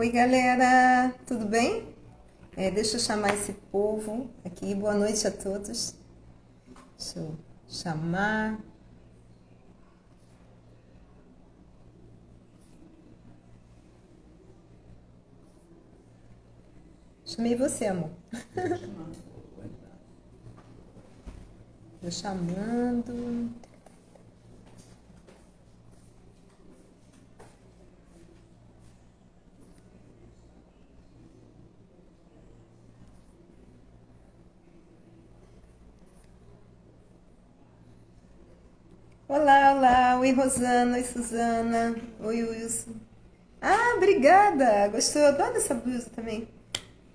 Oi, galera, tudo bem? Deixa eu chamar esse povo aqui. Boa noite a todos. Deixa eu chamar. Chamei você, amor. Tô chamando. Olá, olá. Oi, Rosana. Oi, Suzana. Oi, Wilson. Ah, obrigada. Gostou? Eu adoro essa blusa também.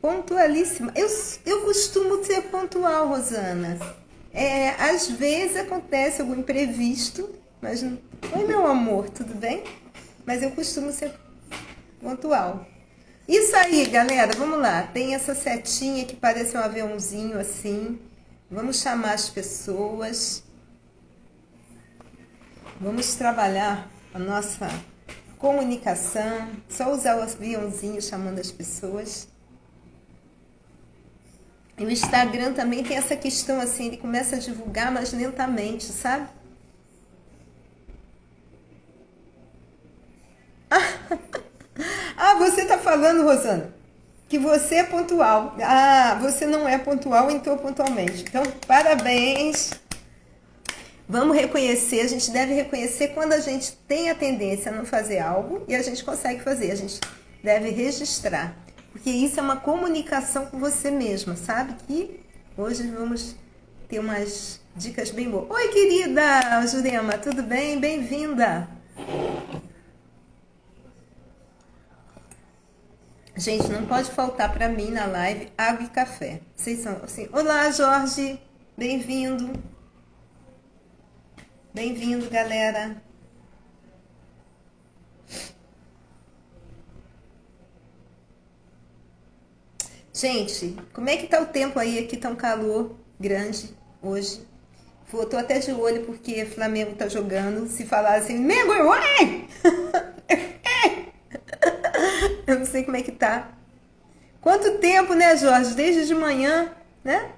Pontualíssima. Eu costumo ser pontual, Rosana. Às vezes acontece algum imprevisto, mas não... Oi, meu amor, tudo bem? Mas eu costumo ser pontual. Isso aí, galera, vamos lá. Tem essa setinha que parece um aviãozinho assim. Vamos chamar as pessoas. Vamos trabalhar a nossa comunicação. Só usar o aviãozinho chamando as pessoas. E o Instagram também tem essa questão assim, ele começa a divulgar mais lentamente, sabe? Ah, você tá falando, Rosana, que você é pontual. Ah, você não é pontual, entrou pontualmente. Então, parabéns. Vamos reconhecer, a gente deve reconhecer quando a gente tem a tendência a não fazer algo e a gente consegue fazer. A gente deve registrar. Porque isso é uma comunicação com você mesma, sabe? Que hoje vamos ter umas dicas bem boas. Oi, querida Jurema, tudo bem? Bem-vinda! Gente, não pode faltar para mim na live água e café. Vocês são assim. Olá, Jorge, bem-vindo. Bem-vindo, galera. Gente, como é que tá o tempo aí? Aqui tá um calor grande hoje. Eu tô até de olho porque Flamengo tá jogando. Se falar assim, Mengo, uai! Eu não sei como é que tá. Quanto tempo, né, Jorge? Desde de manhã, né?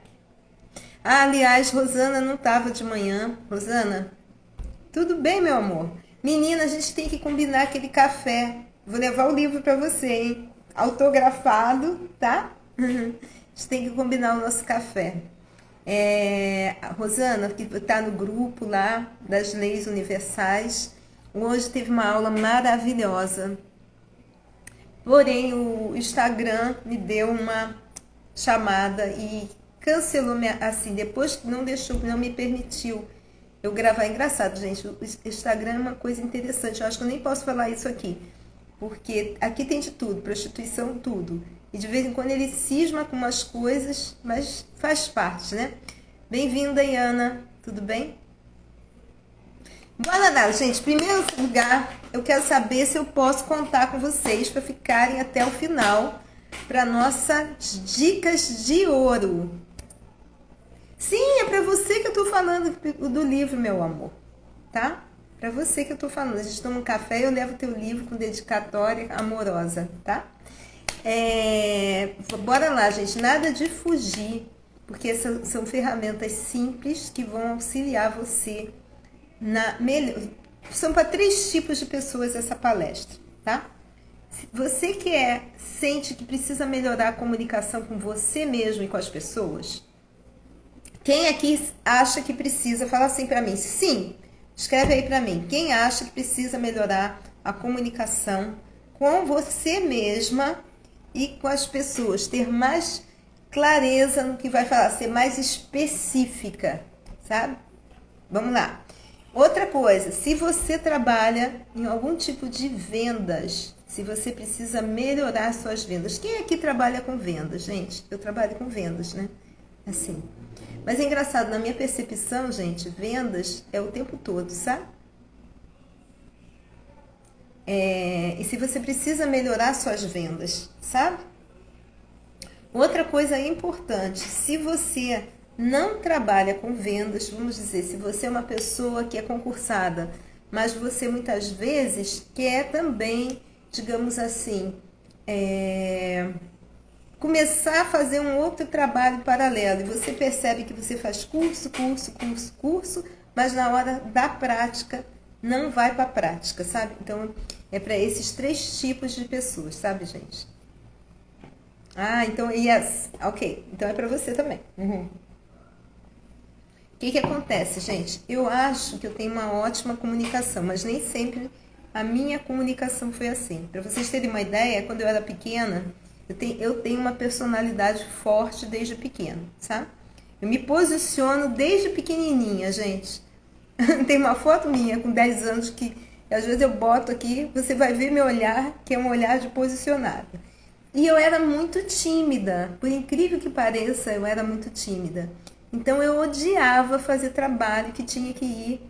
Ah, aliás, Rosana não tava de manhã. Rosana, tudo bem, meu amor? Menina, a gente tem que combinar aquele café. Vou levar o livro pra você, hein? Autografado, tá? A gente tem que combinar o nosso café. A Rosana, que está no grupo lá das leis universais, hoje teve uma aula maravilhosa. Porém, o Instagram me deu uma chamada e cancelou assim, depois não deixou, não me permitiu eu gravar. Engraçado, gente, o Instagram é uma coisa interessante. Eu acho que eu nem posso falar isso aqui, porque aqui tem de tudo, prostituição, tudo. E de vez em quando ele cisma com umas coisas, mas faz parte, né? Bem-vinda, Iana. Tudo bem? Bora lá, gente. Primeiro lugar, eu quero saber se eu posso contar com vocês para ficarem até o final para nossas dicas de ouro. Sim, é para você que eu tô falando do livro, meu amor, tá? Para você que eu tô falando. A gente toma um café e eu levo teu livro com dedicatória amorosa, tá? Bora lá, gente. Nada de fugir, porque são ferramentas simples que vão auxiliar você são para 3 tipos de pessoas essa palestra, tá? Você que sente que precisa melhorar a comunicação com você mesmo e com as pessoas, quem aqui acha que precisa, fala assim para mim, sim, escreve aí para mim, quem acha que precisa melhorar a comunicação com você mesma e com as pessoas, ter mais clareza no que vai falar, ser mais específica, sabe? Vamos lá. Outra coisa, se você trabalha em algum tipo de vendas, se você precisa melhorar suas vendas. Quem aqui trabalha com vendas, gente? Eu trabalho com vendas, né? Assim. Mas é engraçado, na minha percepção, gente, vendas é o tempo todo, sabe? E se você precisa melhorar suas vendas, sabe? Outra coisa importante, se você não trabalha com vendas, vamos dizer, se você é uma pessoa que é concursada, mas você muitas vezes quer também, digamos assim, começar a fazer um outro trabalho paralelo. E você percebe que você faz curso, mas na hora da prática não vai para a prática, sabe? Então é para esses 3 tipos de pessoas, sabe, gente? Então, yes, ok. Então é para você também. O que acontece, gente? Eu acho que eu tenho uma ótima comunicação, mas nem sempre a minha comunicação foi assim. Para vocês terem uma ideia, quando eu era pequena, eu tenho uma personalidade forte desde pequena, sabe? Eu me posiciono desde pequenininha, gente. Tem uma foto minha com 10 anos que às vezes eu boto aqui, você vai ver meu olhar, que é um olhar de posicionada. E eu era muito tímida, por incrível que pareça, eu era muito tímida. Então eu odiava fazer trabalho que tinha que ir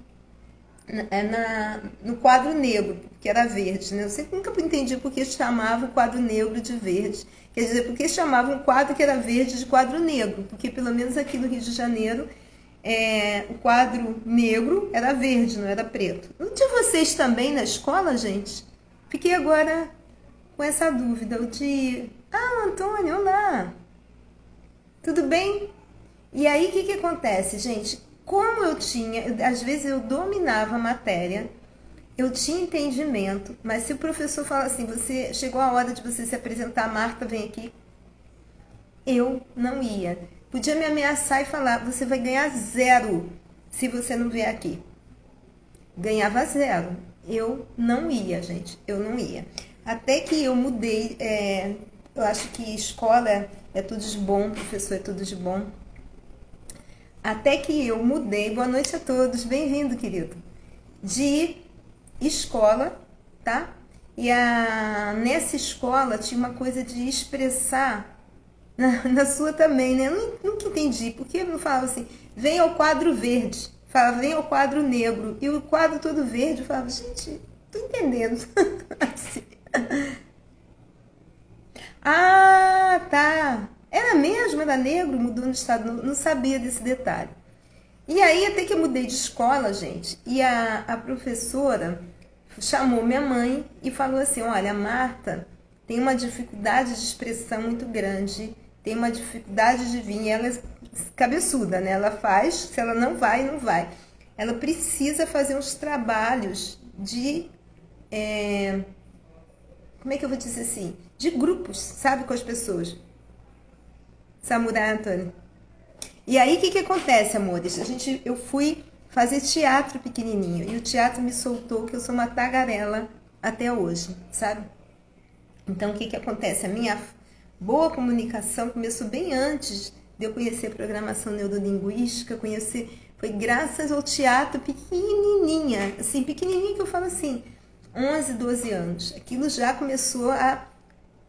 no quadro negro, que era verde, né? Eu sempre nunca entendi por que chamava o quadro negro de verde. Quer dizer, por que chamava um quadro que era verde de quadro negro? Porque pelo menos aqui no Rio de Janeiro, o quadro negro era verde, não era preto. Não tinha vocês também na escola, gente? Fiquei agora com essa dúvida. Antônio, olá! Tudo bem? E aí, o que acontece, gente? Como às vezes eu dominava a matéria, eu tinha entendimento, mas se o professor fala assim, você chegou a hora de você se apresentar, Marta, vem aqui, eu não ia. Podia me ameaçar e falar, você vai ganhar 0 se você não vier aqui. Ganhava 0. Eu não ia, gente, eu não ia. Até que eu mudei, eu acho que escola é tudo de bom, professor é tudo de bom. Até que eu mudei, boa noite a todos, bem-vindo, querido, de escola, tá? E nessa escola tinha uma coisa de expressar, na sua também, né? Eu nunca entendi, porque eu não falava assim, vem ao quadro verde, falava, vem ao quadro negro, e o quadro todo verde, eu falava, gente, tô entendendo. Assim. Tá. Era mesmo, era negro, mudou no estado, não sabia desse detalhe. E aí, até que eu mudei de escola, gente, e a professora chamou minha mãe e falou assim, olha, a Marta tem uma dificuldade de expressão muito grande, tem uma dificuldade de vir, ela é cabeçuda, né? Ela faz, se ela não vai, não vai. Ela precisa fazer uns trabalhos de... como é que eu vou dizer assim? De grupos, sabe, com as pessoas. Samurai, Antônio. E aí, o que acontece, amores? Eu fui fazer teatro pequenininho. E o teatro me soltou que eu sou uma tagarela até hoje, sabe? Então, o que acontece? A minha boa comunicação começou bem antes de eu conhecer a programação neurolinguística. Foi graças ao teatro pequenininha. Assim, pequenininha que eu falo assim, 11, 12 anos. Aquilo já começou a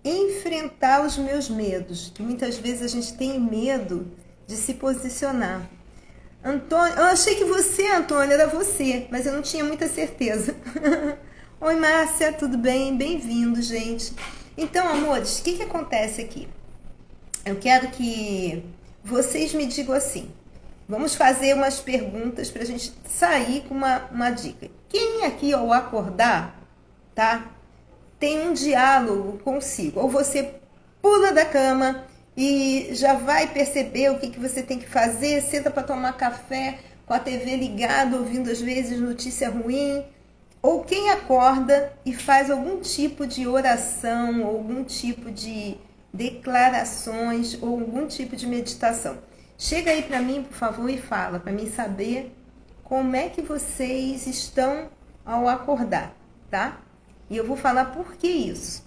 enfrentar os meus medos. Muitas vezes a gente tem medo de se posicionar. Antônio, eu achei que você, Antônio, era você, mas eu não tinha muita certeza. Oi, Márcia, tudo bem? Bem-vindo, gente. Então, amores, o que acontece aqui? Eu quero que vocês me digam assim. Vamos fazer umas perguntas para a gente sair com uma dica. Quem aqui, ao acordar, tá? Tem um diálogo consigo. Ou você pula da cama e já vai perceber o que você tem que fazer, senta para tomar café com a TV ligada, ouvindo às vezes notícia ruim, ou quem acorda e faz algum tipo de oração, ou algum tipo de declarações, ou algum tipo de meditação. Chega aí para mim, por favor, e fala, para mim saber como é que vocês estão ao acordar, tá? E eu vou falar por que isso,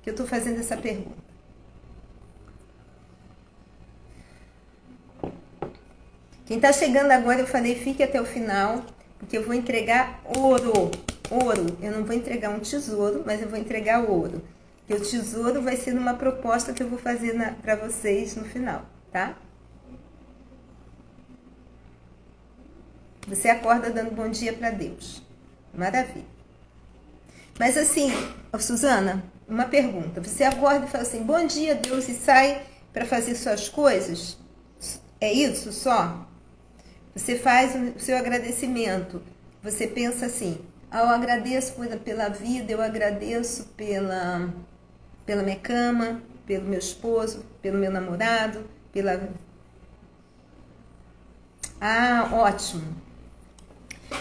que eu estou fazendo essa pergunta. Quem está chegando agora, eu falei, fique até o final, porque eu vou entregar ouro. Eu não vou entregar um tesouro, mas eu vou entregar ouro. Porque o tesouro vai ser numa proposta que eu vou fazer para vocês no final, tá? Você acorda dando bom dia para Deus. Maravilha. Mas assim, Suzana, uma pergunta. Você acorda e fala assim, bom dia, Deus, e sai para fazer suas coisas? É isso só? Você faz o seu agradecimento. Você pensa assim, eu agradeço pela vida, eu agradeço pela minha cama, pelo meu esposo, pelo meu namorado, pela... Ah, ótimo.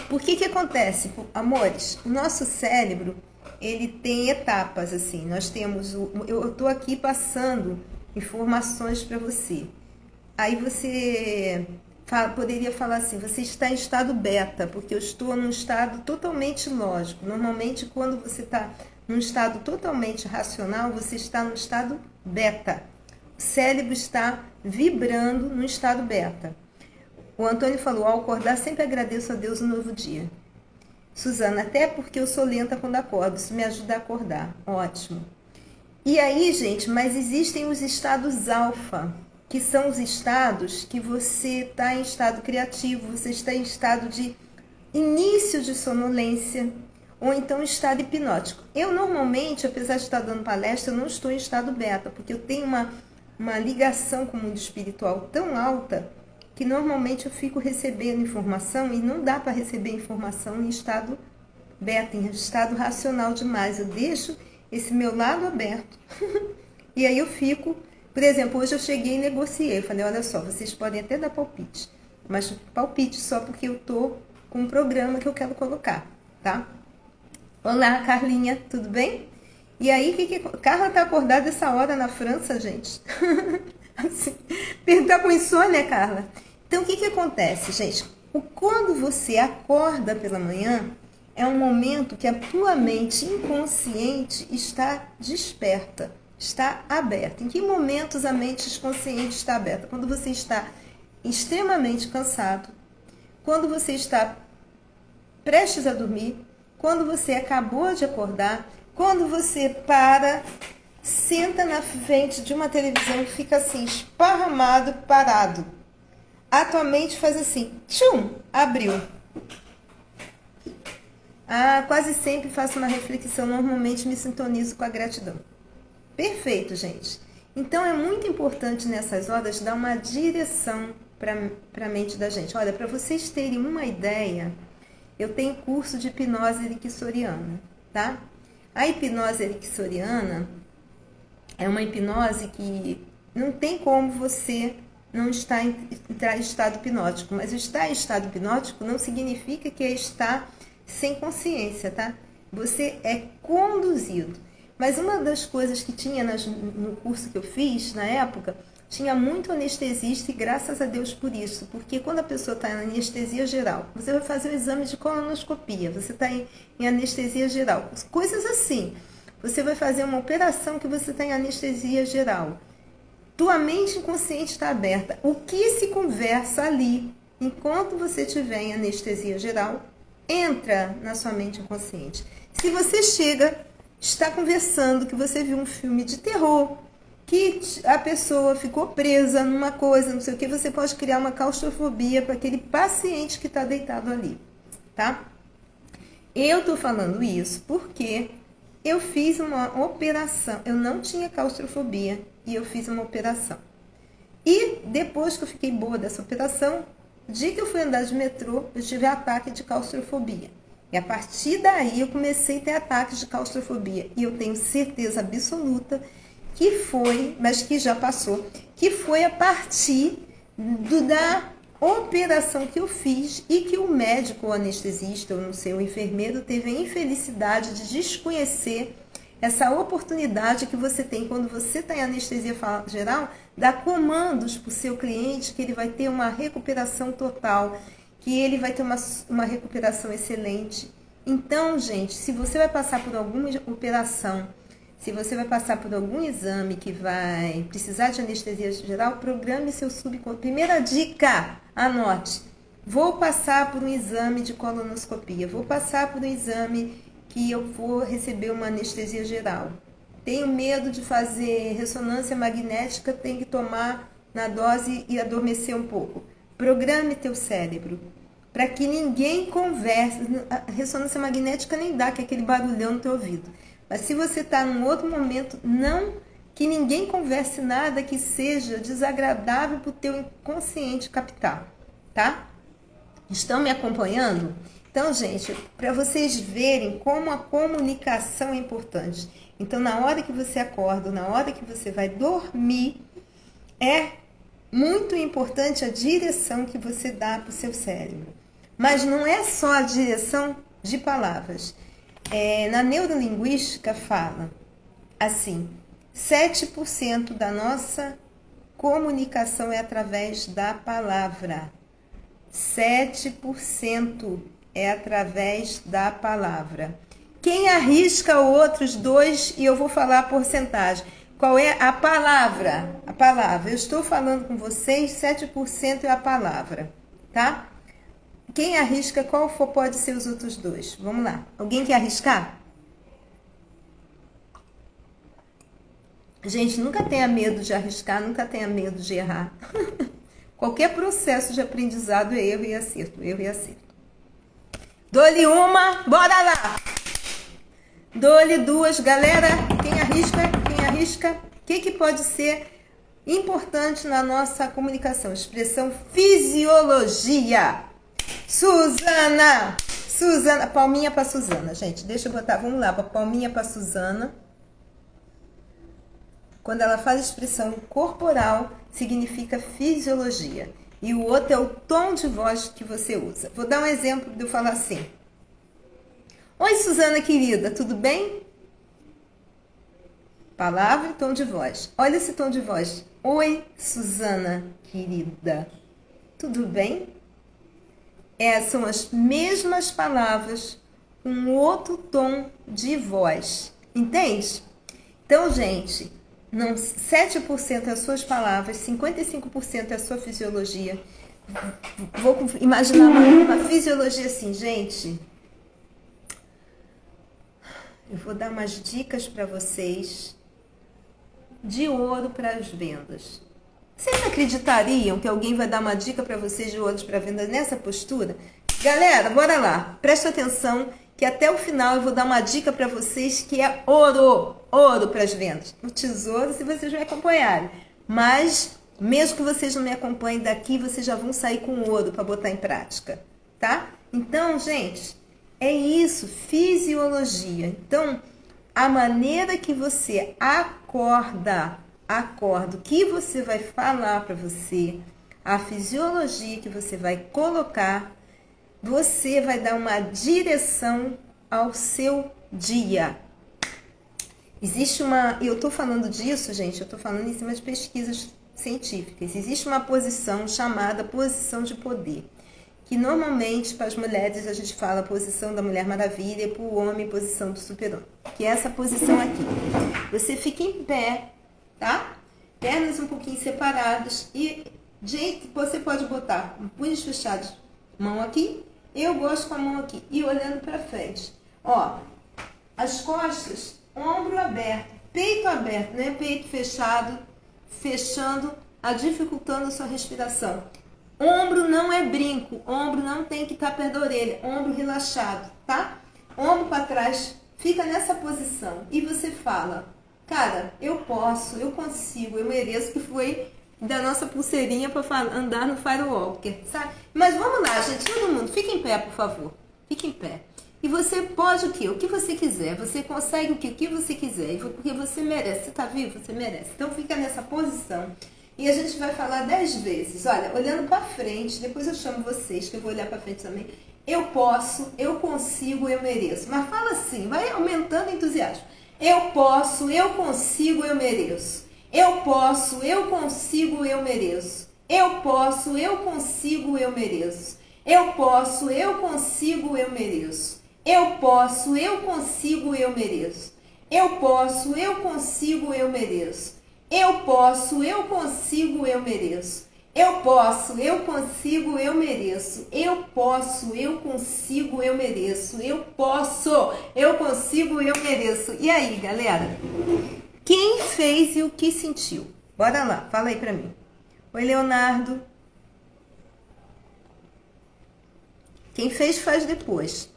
Por que acontece? Amores, o nosso cérebro, ele tem etapas, assim. Nós temos... Eu estou aqui passando informações para você. Aí você poderia falar assim, você está em estado beta, porque eu estou num estado totalmente lógico. Normalmente, quando você está num estado totalmente racional, você está no estado beta. O cérebro está vibrando no estado beta. O Antônio falou, ao acordar, sempre agradeço a Deus no novo dia. Suzana, até porque eu sou lenta quando acordo, isso me ajuda a acordar. Ótimo. E aí, gente, mas existem os estados alfa, que são os estados que você está em estado criativo, você está em estado de início de sonolência, ou então estado hipnótico. Eu, normalmente, apesar de estar dando palestra, eu não estou em estado beta, porque eu tenho uma ligação com o mundo espiritual tão alta, que normalmente eu fico recebendo informação, e não dá para receber informação em estado beta, em estado racional demais. Eu deixo esse meu lado aberto. E aí eu fico... Por exemplo, hoje eu cheguei e negociei. Eu falei, olha só, vocês podem até dar palpite, mas palpite só porque eu tô com um programa que eu quero colocar, tá? Olá, Carlinha, tudo bem? E aí, Carla tá acordada essa hora na França, gente? Assim, tá com insônia, Carla? Então, o que acontece, gente? Quando você acorda pela manhã, é um momento que a tua mente inconsciente está desperta, está aberta. Em que momentos a mente consciente está aberta? Quando você está extremamente cansado, quando você está prestes a dormir, quando você acabou de acordar, quando você senta na frente de uma televisão e fica assim, esparramado, parado. A tua mente faz assim, tchum, abriu. Quase sempre faço uma reflexão, normalmente me sintonizo com a gratidão. Perfeito, gente. Então é muito importante nessas horas dar uma direção para a mente da gente. Olha, para vocês terem uma ideia, eu tenho curso de hipnose ericksoniana, tá? A hipnose ericksoniana é uma hipnose que não tem como você não entrar em estado hipnótico, mas estar em estado hipnótico não significa que é estar sem consciência, tá? Você é conduzido. Mas uma das coisas que tinha no curso que eu fiz, na época, tinha muito anestesista e graças a Deus por isso, porque quando a pessoa está em anestesia geral, você vai fazer o exame de colonoscopia, você está em anestesia geral, coisas assim. Você vai fazer uma operação que você está em anestesia geral. Tua mente inconsciente está aberta. O que se conversa ali, enquanto você estiver em anestesia geral, entra na sua mente inconsciente. Se você está conversando, que você viu um filme de terror, que a pessoa ficou presa numa coisa, não sei o que, você pode criar uma claustrofobia para aquele paciente que está deitado ali, tá? Eu tô falando isso porque eu fiz uma operação, eu não tinha claustrofobia e eu fiz uma operação. E depois que eu fiquei boa dessa operação, no dia que eu fui andar de metrô, eu tive ataque de claustrofobia. E a partir daí eu comecei a ter ataques de claustrofobia. E eu tenho certeza absoluta que foi, mas que já passou, que foi a partir da operação que eu fiz e que o médico, o anestesista, ou não sei, o enfermeiro teve a infelicidade de desconhecer essa oportunidade que você tem quando você está em anestesia geral, dar comandos para o seu cliente que ele vai ter uma recuperação total, que ele vai ter uma recuperação excelente. Então, gente, se você vai passar por alguma operação, se você vai passar por algum exame que vai precisar de anestesia geral, programe seu subconsciente. Primeira dica, anote. Vou passar por um exame de colonoscopia, vou passar por um exame que eu vou receber uma anestesia geral. Tenho medo de fazer ressonância magnética, tem que tomar na dose e adormecer um pouco. Programe teu cérebro para que ninguém converse. A ressonância magnética nem dá, que é aquele barulhão no teu ouvido. Mas se você está num outro momento, não que ninguém converse nada que seja desagradável para o teu inconsciente captar, tá? Estão me acompanhando? Então, gente, para vocês verem como a comunicação é importante. Então, na hora que você acorda, na hora que você vai dormir, é muito importante a direção que você dá para o seu cérebro. Mas não é só a direção de palavras. Na neurolinguística fala assim, 7% da nossa comunicação é através da palavra. 7% é através da palavra. Quem arrisca outros 2, e eu vou falar a porcentagem. Qual é a palavra? A palavra. Eu estou falando com vocês, 7% é a palavra, tá? Quem arrisca, pode ser os outros 2? Vamos lá. Alguém quer arriscar? Gente, nunca tenha medo de arriscar, nunca tenha medo de errar. Qualquer processo de aprendizado é erro e acerto, erro e acerto. Dou-lhe uma, bora lá! Dou-lhe 2, galera. Quem arrisca? Quem arrisca? O que pode ser importante na nossa comunicação? Expressão fisiologia. Suzana! Suzana, palminha para Suzana, gente. Deixa eu botar, vamos lá, palminha para Suzana. Quando ela faz expressão corporal, significa fisiologia. E o outro é o tom de voz que você usa. Vou dar um exemplo de eu falar assim. Oi, Suzana querida, tudo bem? Palavra e tom de voz. Olha esse tom de voz. Oi, Suzana querida, tudo bem? São as mesmas palavras com outro tom de voz. Entende? Então, gente, 7% é as suas palavras, 55% é a sua fisiologia. Vou imaginar uma fisiologia assim, gente. Eu vou dar umas dicas para vocês de ouro para as vendas. Vocês acreditariam que alguém vai dar uma dica para vocês de ouro para vendas nessa postura? Galera, bora lá. Presta atenção que até o final eu vou dar uma dica para vocês que é ouro para as vendas. O tesouro, se vocês me acompanharem. Mas, mesmo que vocês não me acompanhem daqui, vocês já vão sair com ouro para botar em prática, tá? Então, gente, é isso, fisiologia. Então, a maneira que você acorda, o que você vai falar para você, a fisiologia que você vai colocar, você vai dar uma direção ao seu dia. Existe eu estou falando disso, gente, eu estou falando em cima de pesquisas científicas. Existe uma posição chamada posição de poder, que normalmente para as mulheres a gente fala posição da Mulher Maravilha e para o homem posição do super-homem, que é essa posição aqui. Você fica em pé, tá? Pernas um pouquinho separadas e você pode botar punhos fechados, mão aqui, eu gosto com a mão aqui e olhando para frente. Ó, as costas, ombro aberto, peito aberto, né? Peito fechado, fechando, dificultando a sua respiração. Ombro não é brinco, ombro não tem que estar perto da orelha, ombro relaxado, tá? Ombro para trás, fica nessa posição e você fala, cara, eu posso, eu consigo, eu mereço, que foi da nossa pulseirinha para andar no Firewalker, sabe? Mas vamos lá, gente, todo mundo, fica em pé, por favor, fica em pé. E você pode o quê? O que você quiser, você consegue o quê? O que você quiser, porque você merece, você tá vivo, você merece. Então fica nessa posição. E a gente vai falar 10 vezes, olha, olhando para frente, depois eu chamo vocês, que eu vou olhar para frente também. Eu posso, eu consigo, eu mereço. Mas fala assim, vai aumentando o entusiasmo. Eu posso, eu consigo, eu mereço. Eu posso, eu consigo, eu mereço. Eu posso, eu consigo, eu mereço. Eu posso, eu consigo, eu mereço. Eu posso, eu consigo, eu mereço. Eu posso, eu consigo, eu mereço. Eu posso, eu consigo, eu mereço. Eu posso, eu consigo, eu mereço. Eu posso, eu consigo, eu mereço. Eu posso, eu consigo, eu mereço. E aí, galera? Quem fez e o que sentiu? Bora lá, fala aí pra mim. Oi, Leonardo. Quem fez, faz depois.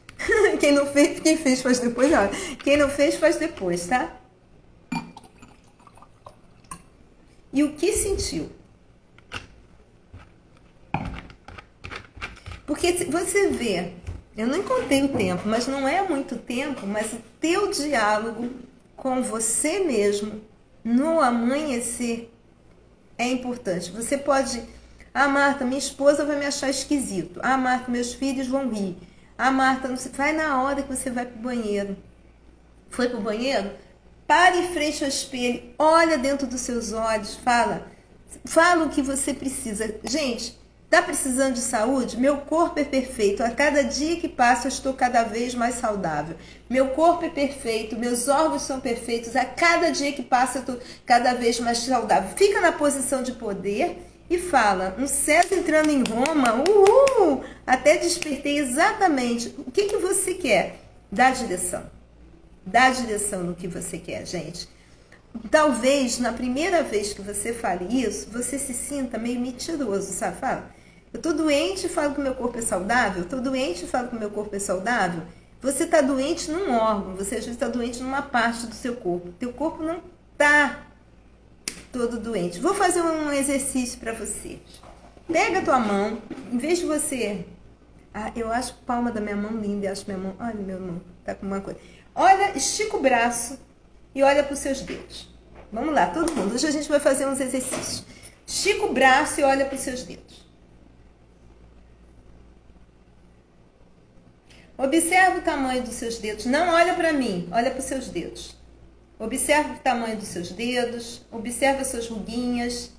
Quem não fez, quem fez, faz depois. Olha. Quem não fez, faz depois, tá? E o que sentiu? Porque você vê, eu não contei o tempo, mas não é muito tempo, mas o teu diálogo com você mesmo no amanhecer é importante. Você pode... Ah, Marta, minha esposa vai me achar esquisito. Ah, Marta, meus filhos vão rir. Ah, Marta, não sei... vai na hora que você vai pro banheiro. Foi pro banheiro? Pare em frente ao espelho, olha dentro dos seus olhos, fala o que você precisa. Gente, tá precisando de saúde? Meu corpo é perfeito. A cada dia que passa, eu estou cada vez mais saudável. Meu corpo é perfeito, meus órgãos são perfeitos. A cada dia que passa, eu estou cada vez mais saudável. Fica na posição de poder e fala: um César entrando em Roma, uhul! Até despertei exatamente. O que você quer? Dá direção. Dá direção no que você quer, gente. Talvez, na primeira vez que você fale isso, você se sinta meio mentiroso, sabe? Fala, eu tô doente e falo que o meu corpo é saudável, eu tô doente e falo que o meu corpo é saudável. Você tá doente num órgão, você às vezes tá doente numa parte do seu corpo. Teu corpo não tá todo doente. Vou fazer um exercício para você. Pega a tua mão, em vez de você... Ah, eu acho a palma da minha mão linda, eu acho minha mão... Olha, meu irmão, tá com uma coisa... Olha, estica o braço e olha para os seus dedos. Vamos lá, todo mundo. Hoje a gente vai fazer uns exercícios. Estica o braço e olha para os seus dedos. Observa o tamanho dos seus dedos. Não olha para mim, olha para os seus dedos. Observa o tamanho dos seus dedos. Observa as suas ruguinhas.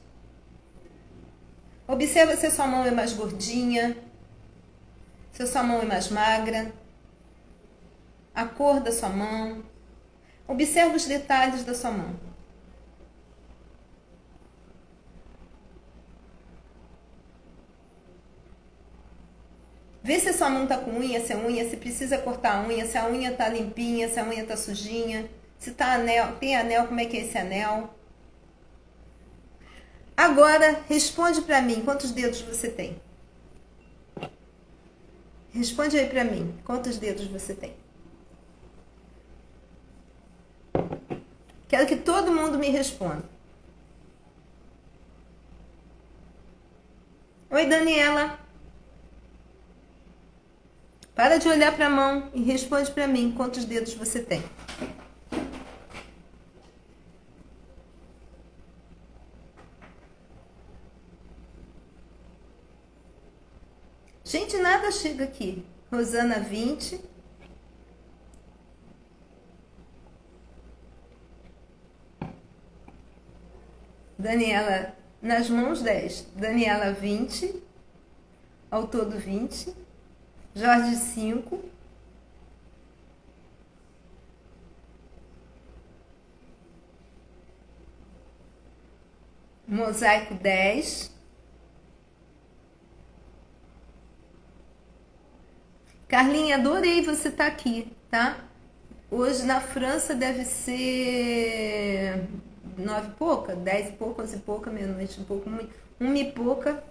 Observa se a sua mão é mais gordinha, se a sua mão é mais magra. A cor da sua mão. Observe os detalhes da sua mão. Vê se a sua mão está com unha, se precisa cortar a unha, se a unha está limpinha, se a unha está sujinha, se tá anel, tem anel, como é que é esse anel? Agora, responde para mim, quantos dedos você tem? Responde aí para mim, quantos dedos você tem? Quero que todo mundo me responda. Oi, Daniela. Para de olhar para a mão e responde para mim quantos dedos você tem. Gente, nada chega aqui. Rosana, 20. Daniela, nas mãos 10. Daniela, 20. Ao todo, 20. Jorge, 5. Mosaico, 10. Carlinha, adorei você estar aqui, tá? Hoje na França deve ser 9 e pouca, 10 e pouca, 11 e pouca, meia-noite e pouco, 1 e pouca,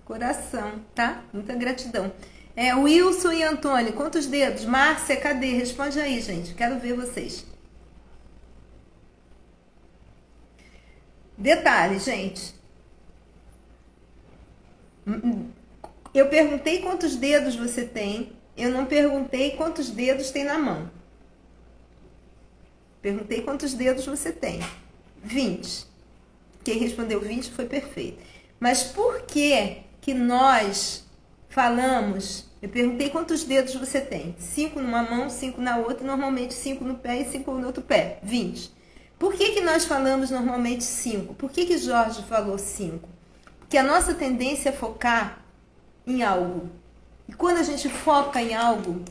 coração, tá? Muita gratidão. Wilson e Antônio, quantos dedos? Márcia, cadê? Responde aí, gente, quero ver vocês. Detalhe, gente. Eu perguntei quantos dedos você tem, eu não perguntei quantos dedos tem na mão. Perguntei quantos dedos você tem. 20. Quem respondeu 20 foi perfeito. Mas por que nós falamos... Eu perguntei quantos dedos você tem. 5 numa mão, 5 na outra, normalmente 5 no pé e 5 no outro pé. 20. Por que nós falamos normalmente 5? Por que Jorge falou 5? Porque a nossa tendência é focar em algo. E quando a gente foca em algo,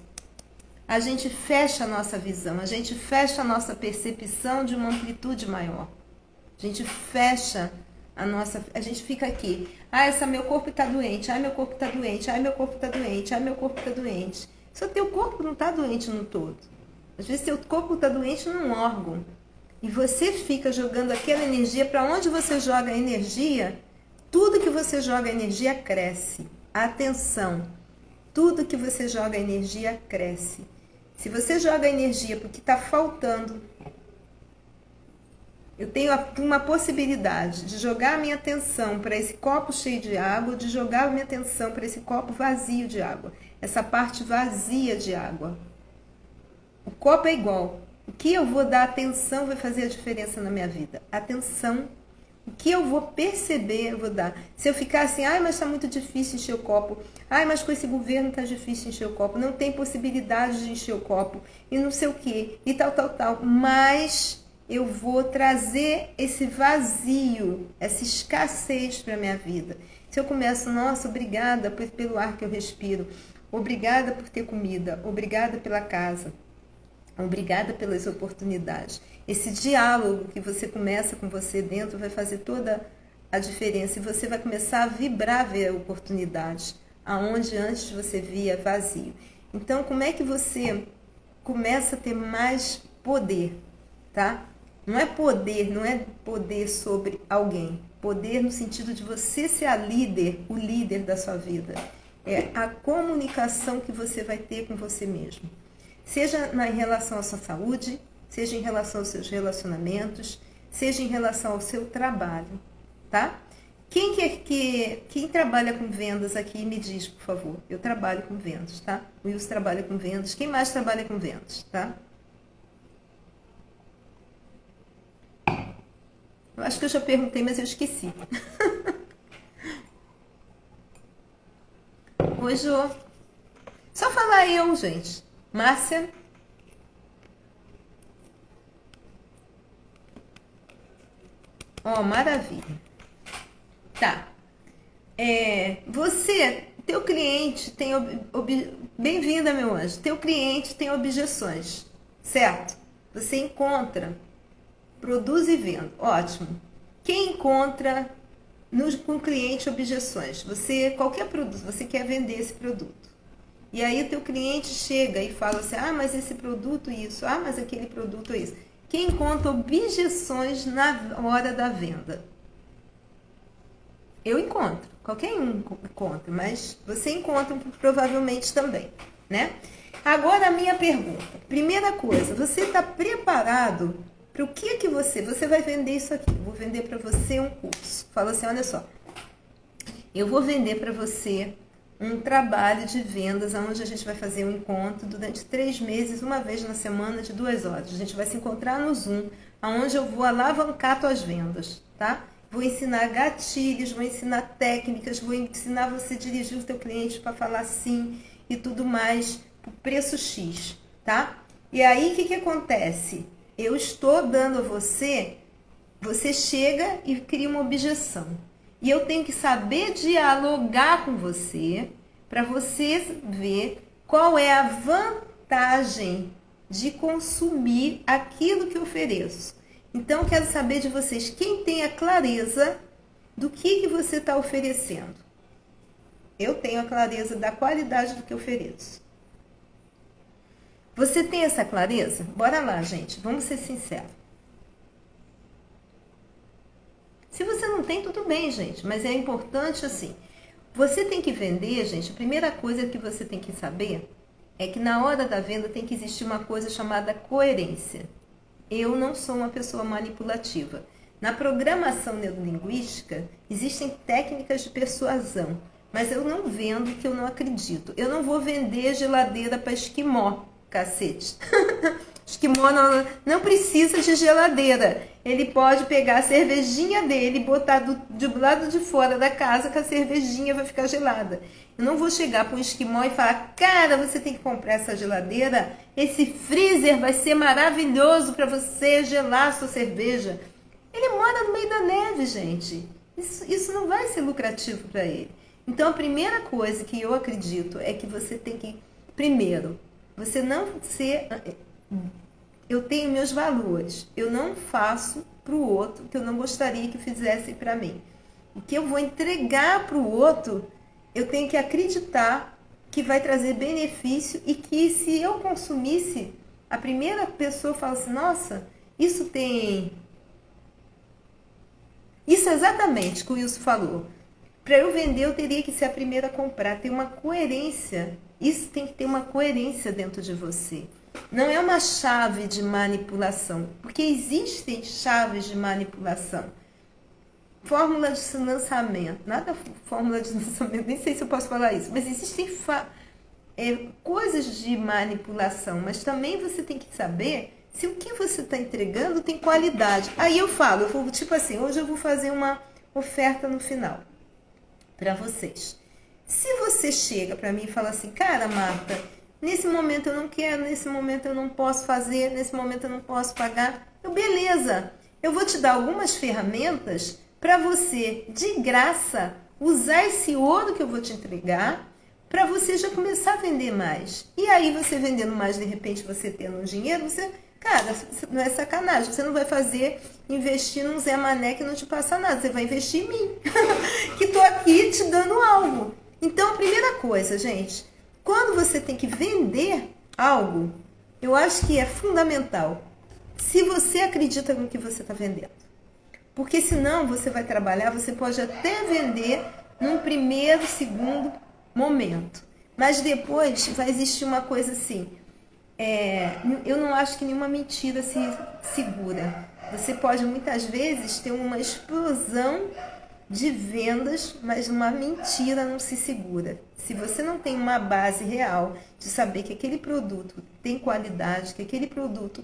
a gente fecha a nossa visão, a gente fecha a nossa percepção de uma amplitude maior. A gente fecha a gente fica aqui. Meu corpo está doente, meu corpo está doente, meu corpo está doente, meu corpo está doente. Só teu corpo não está doente no todo. Às vezes teu corpo está doente num órgão. E você fica jogando aquela energia, para onde você joga a energia, tudo que você joga a energia cresce. Atenção, tudo que você joga a energia cresce. Se você joga a energia porque está faltando, eu tenho uma possibilidade de jogar a minha atenção para esse copo cheio de água, de jogar a minha atenção para esse copo vazio de água. Essa parte vazia de água. O copo é igual, O que eu vou dar atenção vai fazer a diferença na minha vida. Atenção. O que eu vou perceber, eu vou dar. Se eu ficar assim, ai, mas está muito difícil encher o copo. Ai, mas com esse governo está difícil encher o copo. Não tem possibilidade de encher o copo. E não sei o quê. E tal, tal, tal. Mas eu vou trazer esse vazio, essa escassez para a minha vida. Se eu começo, nossa, obrigada pelo ar que eu respiro. Obrigada por ter comida. Obrigada pela casa. Obrigada pelas oportunidades. Esse diálogo que você começa com você dentro vai fazer toda a diferença. E você vai começar a vibrar, ver oportunidades, aonde antes você via vazio. Então, como é que você começa a ter mais poder, tá? Não é poder sobre alguém. Poder no sentido de você ser o líder da sua vida. É a comunicação que você vai ter com você mesmo. Seja em relação à sua saúde, seja em relação aos seus relacionamentos, seja em relação ao seu trabalho, tá? Quem trabalha com vendas aqui, me diz, por favor. Eu trabalho com vendas, tá? O Wilson trabalha com vendas. Quem mais trabalha com vendas, tá? Eu acho que eu já perguntei, mas eu esqueci. Oi, Jô. Só falar eu, gente. Márcia? Ó, maravilha. Tá. Teu cliente tem... Bem-vinda, meu anjo. Teu cliente tem objeções, certo? Você encontra, produz e vende. Ótimo. Quem encontra com o cliente objeções? Qualquer produto, você quer vender esse produto. E aí o teu cliente chega e fala assim, ah, mas esse produto isso, ah, mas aquele produto isso. Quem encontra objeções na hora da venda? Eu encontro, qualquer um encontra, mas você encontra provavelmente também, né? Agora a minha pergunta, primeira coisa, você está preparado para o que você vai vender isso aqui? Vou vender para você um curso. Fala assim, olha só, eu vou vender para você um trabalho de vendas, onde a gente vai fazer um encontro durante 3 meses, uma vez na semana, de 2 horas. A gente vai se encontrar no Zoom, onde eu vou alavancar tuas vendas, tá? Vou ensinar gatilhos, vou ensinar técnicas, vou ensinar você a dirigir o teu cliente para falar sim e tudo mais, por preço X, tá? E aí, o que acontece? Eu estou dando a você chega e cria uma objeção. E eu tenho que saber dialogar com você para você ver qual é a vantagem de consumir aquilo que eu ofereço. Então, eu quero saber de vocês, quem tem a clareza do que você está oferecendo? Eu tenho a clareza da qualidade do que eu ofereço. Você tem essa clareza? Bora lá, gente, vamos ser sinceros. Se você não tem, tudo bem, gente, mas é importante assim. Você tem que vender, gente, a primeira coisa que você tem que saber é que na hora da venda tem que existir uma coisa chamada coerência. Eu não sou uma pessoa manipulativa. Na programação neurolinguística, existem técnicas de persuasão, mas eu não vendo o que eu não acredito. Eu não vou vender geladeira para esquimó, cacete. Esquimó não precisa de geladeira. Ele pode pegar a cervejinha dele e botar do lado de fora da casa, que a cervejinha vai ficar gelada. Eu não vou chegar para um esquimó e falar, cara, você tem que comprar essa geladeira, esse freezer vai ser maravilhoso para você gelar a sua cerveja. Ele mora no meio da neve, gente. Isso não vai ser lucrativo para ele. Então, a primeira coisa que eu acredito é que você tem que, primeiro, você não ser... Eu tenho meus valores. Eu não faço para o outro o que eu não gostaria que fizessem para mim. O que eu vou entregar para o outro, eu tenho que acreditar que vai trazer benefício e que se eu consumisse, a primeira pessoa fala assim, nossa, isso tem... Isso é exatamente o que o Wilson falou. Para eu vender, eu teria que ser a primeira a comprar. Tem uma coerência. Isso tem que ter uma coerência dentro de você. Não é uma chave de manipulação, porque existem chaves de manipulação. Fórmula de lançamento, nada fórmula de lançamento, nem sei se eu posso falar isso, mas existem coisas de manipulação, mas também você tem que saber se o que você está entregando tem qualidade. Aí eu falo, tipo assim, hoje eu vou fazer uma oferta no final para vocês. Se você chega para mim e fala assim, cara, Marta, nesse momento eu não quero, nesse momento eu não posso fazer, nesse momento eu não posso pagar, beleza, eu vou te dar algumas ferramentas para você, de graça, usar esse ouro que eu vou te entregar para você já começar a vender mais. E aí você vendendo mais, de repente você tendo um dinheiro, você, cara, não é sacanagem, você não vai investir num Zé Mané que não te passa nada, você vai investir em mim, que tô aqui te dando algo. Então, a primeira coisa, gente, quando você tem que vender algo, eu acho que é fundamental, se você acredita no que você está vendendo. Porque senão você vai trabalhar, você pode até vender num primeiro, segundo momento. Mas depois vai existir uma coisa assim, eu não acho que nenhuma mentira se segura. Você pode muitas vezes ter uma explosão de vendas, mas uma mentira não se segura. Se você não tem uma base real de saber que aquele produto tem qualidade, que aquele produto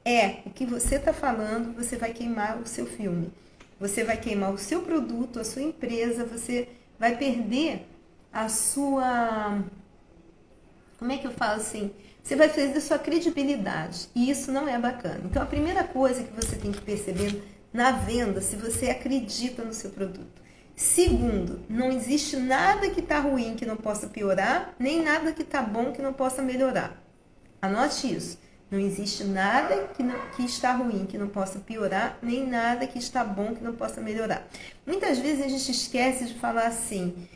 é o que você está falando, você vai queimar o seu filme. Você vai queimar o seu produto, a sua empresa, você vai perder a sua... Como é que eu falo assim? Você vai perder a sua credibilidade. E isso não é bacana. Então, a primeira coisa que você tem que perceber na venda, se você acredita no seu produto. Segundo, não existe nada que está ruim que não possa piorar, nem nada que está bom que não possa melhorar. Anote isso. Não existe nada que está ruim que não possa piorar, nem nada que está bom que não possa melhorar. Muitas vezes a gente esquece de falar assim.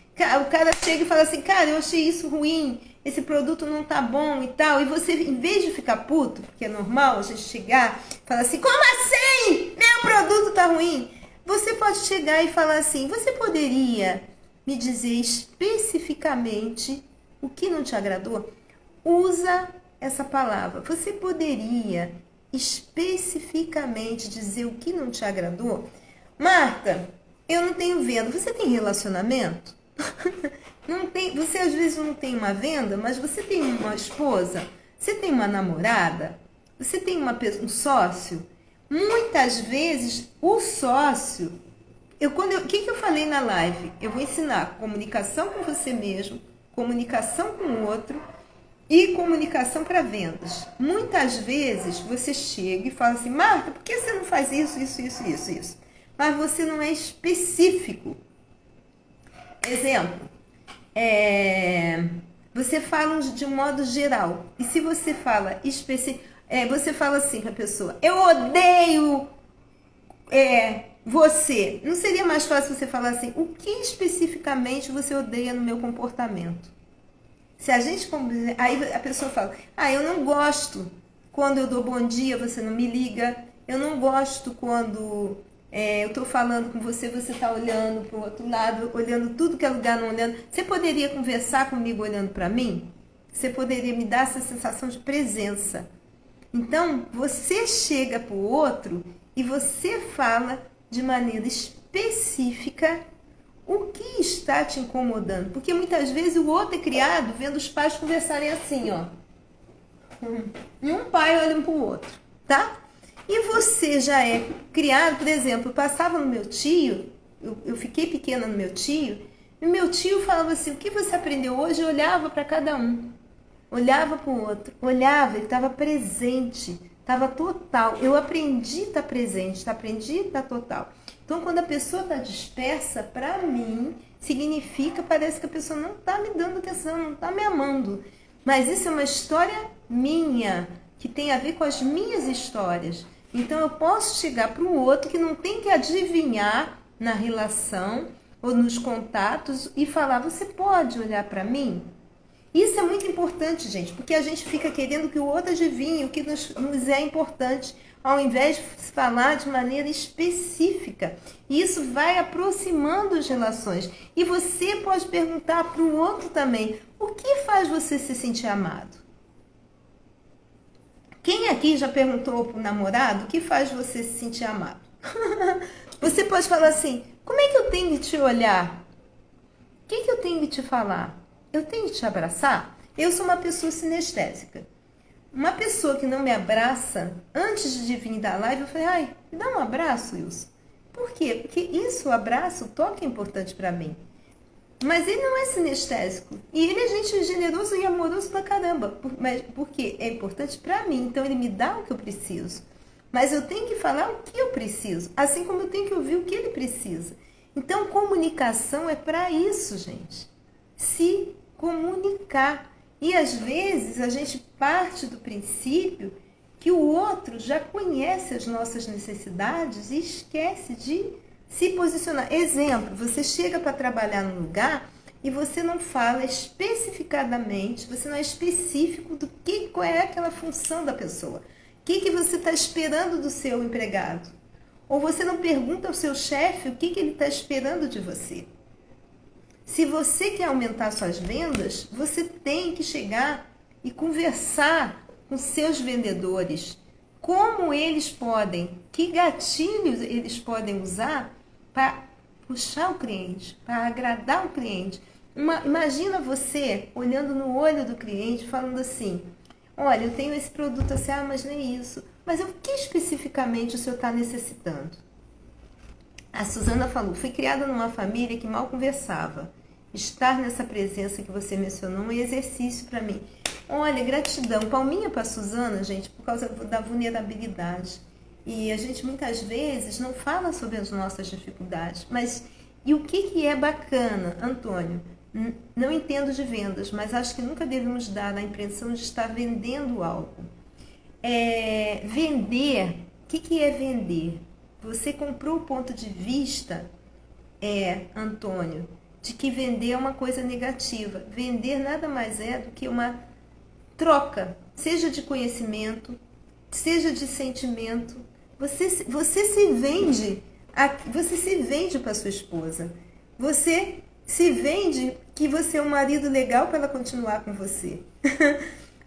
O cara chega e fala assim, cara, eu achei isso ruim, esse produto não tá bom e tal. E você, em vez de ficar puto, porque é normal a gente chegar e falar assim, como assim? Meu produto tá ruim. Você pode chegar e falar assim, você poderia me dizer especificamente o que não te agradou? Usa essa palavra. Você poderia especificamente dizer o que não te agradou? Marta, eu não tenho venda. Você tem relacionamento? Não tem, você às vezes não tem uma venda, mas você tem uma esposa, você tem uma namorada, você tem um sócio. Muitas vezes o sócio, o que eu falei na live? Eu vou ensinar comunicação com você mesmo, comunicação com o outro e comunicação para vendas. Muitas vezes você chega e fala assim, Marta, por que você não faz isso? Mas você não é específico. Exemplo, você fala de um modo geral. E se você fala específico, você fala assim para a pessoa, eu odeio você. Não seria mais fácil você falar assim, o que especificamente você odeia no meu comportamento? Se a gente... Aí a pessoa fala, eu não gosto quando eu dou bom dia, você não me liga. Eu não gosto quando eu estou falando com você, você está olhando para o outro lado, olhando tudo que é lugar, não olhando. Você poderia conversar comigo olhando para mim? Você poderia me dar essa sensação de presença. Então, você chega para o outro e você fala de maneira específica o que está te incomodando. Porque muitas vezes o outro é criado vendo os pais conversarem assim, ó. E um pai olha para o outro, tá? E você já é criado, por exemplo, eu passava no meu tio, eu fiquei pequena no meu tio, e meu tio falava assim, o que você aprendeu hoje? Eu olhava para cada um, olhava para o outro, olhava, ele estava presente, estava total. Eu aprendi a estar presente, aprendi a estar total. Então, quando a pessoa está dispersa, para mim, significa, parece que a pessoa não está me dando atenção, não está me amando. Mas isso é uma história minha, que tem a ver com as minhas histórias. Então, eu posso chegar para o outro que não tem que adivinhar na relação ou nos contatos e falar, você pode olhar para mim? Isso é muito importante, gente, porque a gente fica querendo que o outro adivinhe o que nos é importante, ao invés de falar de maneira específica. E isso vai aproximando as relações. E você pode perguntar para o outro também, o que faz você se sentir amado? Quem aqui já perguntou para o namorado o que faz você se sentir amado? Você pode falar assim, como é que eu tenho que te olhar? O que eu tenho que te falar? Eu tenho que te abraçar? Eu sou uma pessoa sinestésica. Uma pessoa que não me abraça, antes de vir da live, eu falei, ai, me dá um abraço, Wilson. Por quê? Porque isso, o abraço, o toque é importante para mim. Mas ele não é sinestésico. E ele é gente generoso e amoroso pra caramba. Porque é importante para mim. Então ele me dá o que eu preciso. Mas eu tenho que falar o que eu preciso. Assim como eu tenho que ouvir o que ele precisa. Então comunicação é para isso, gente. Se comunicar. E às vezes a gente parte do princípio que o outro já conhece as nossas necessidades e esquece de se posicionar. Exemplo, você chega para trabalhar num lugar e você não fala especificadamente, você não é específico do qual é aquela função da pessoa. O que você está esperando do seu empregado? Ou você não pergunta ao seu chefe o que ele está esperando de você. Se você quer aumentar suas vendas, você tem que chegar e conversar com seus vendedores. Como eles podem, que gatilhos eles podem usar para puxar o cliente, para agradar o cliente. Imagina você olhando no olho do cliente, falando assim, olha, eu tenho esse produto assim, mas não é isso. Mas o que especificamente o senhor está necessitando? A Suzana falou, fui criada numa família que mal conversava. Estar nessa presença que você mencionou é um exercício para mim. Olha, gratidão. Palminha para a Suzana, gente, por causa da vulnerabilidade. E a gente muitas vezes não fala sobre as nossas dificuldades. Mas e o que é bacana, Antônio? Não entendo de vendas, mas acho que nunca devemos dar a impressão de estar vendendo algo. Vender, o que é vender? Você comprou o ponto de vista, Antônio, de que vender é uma coisa negativa. Vender nada mais é do que uma troca, seja de conhecimento, seja de sentimento. Você se vende, você se vende para sua esposa. Você se vende que você é um marido legal para ela continuar com você.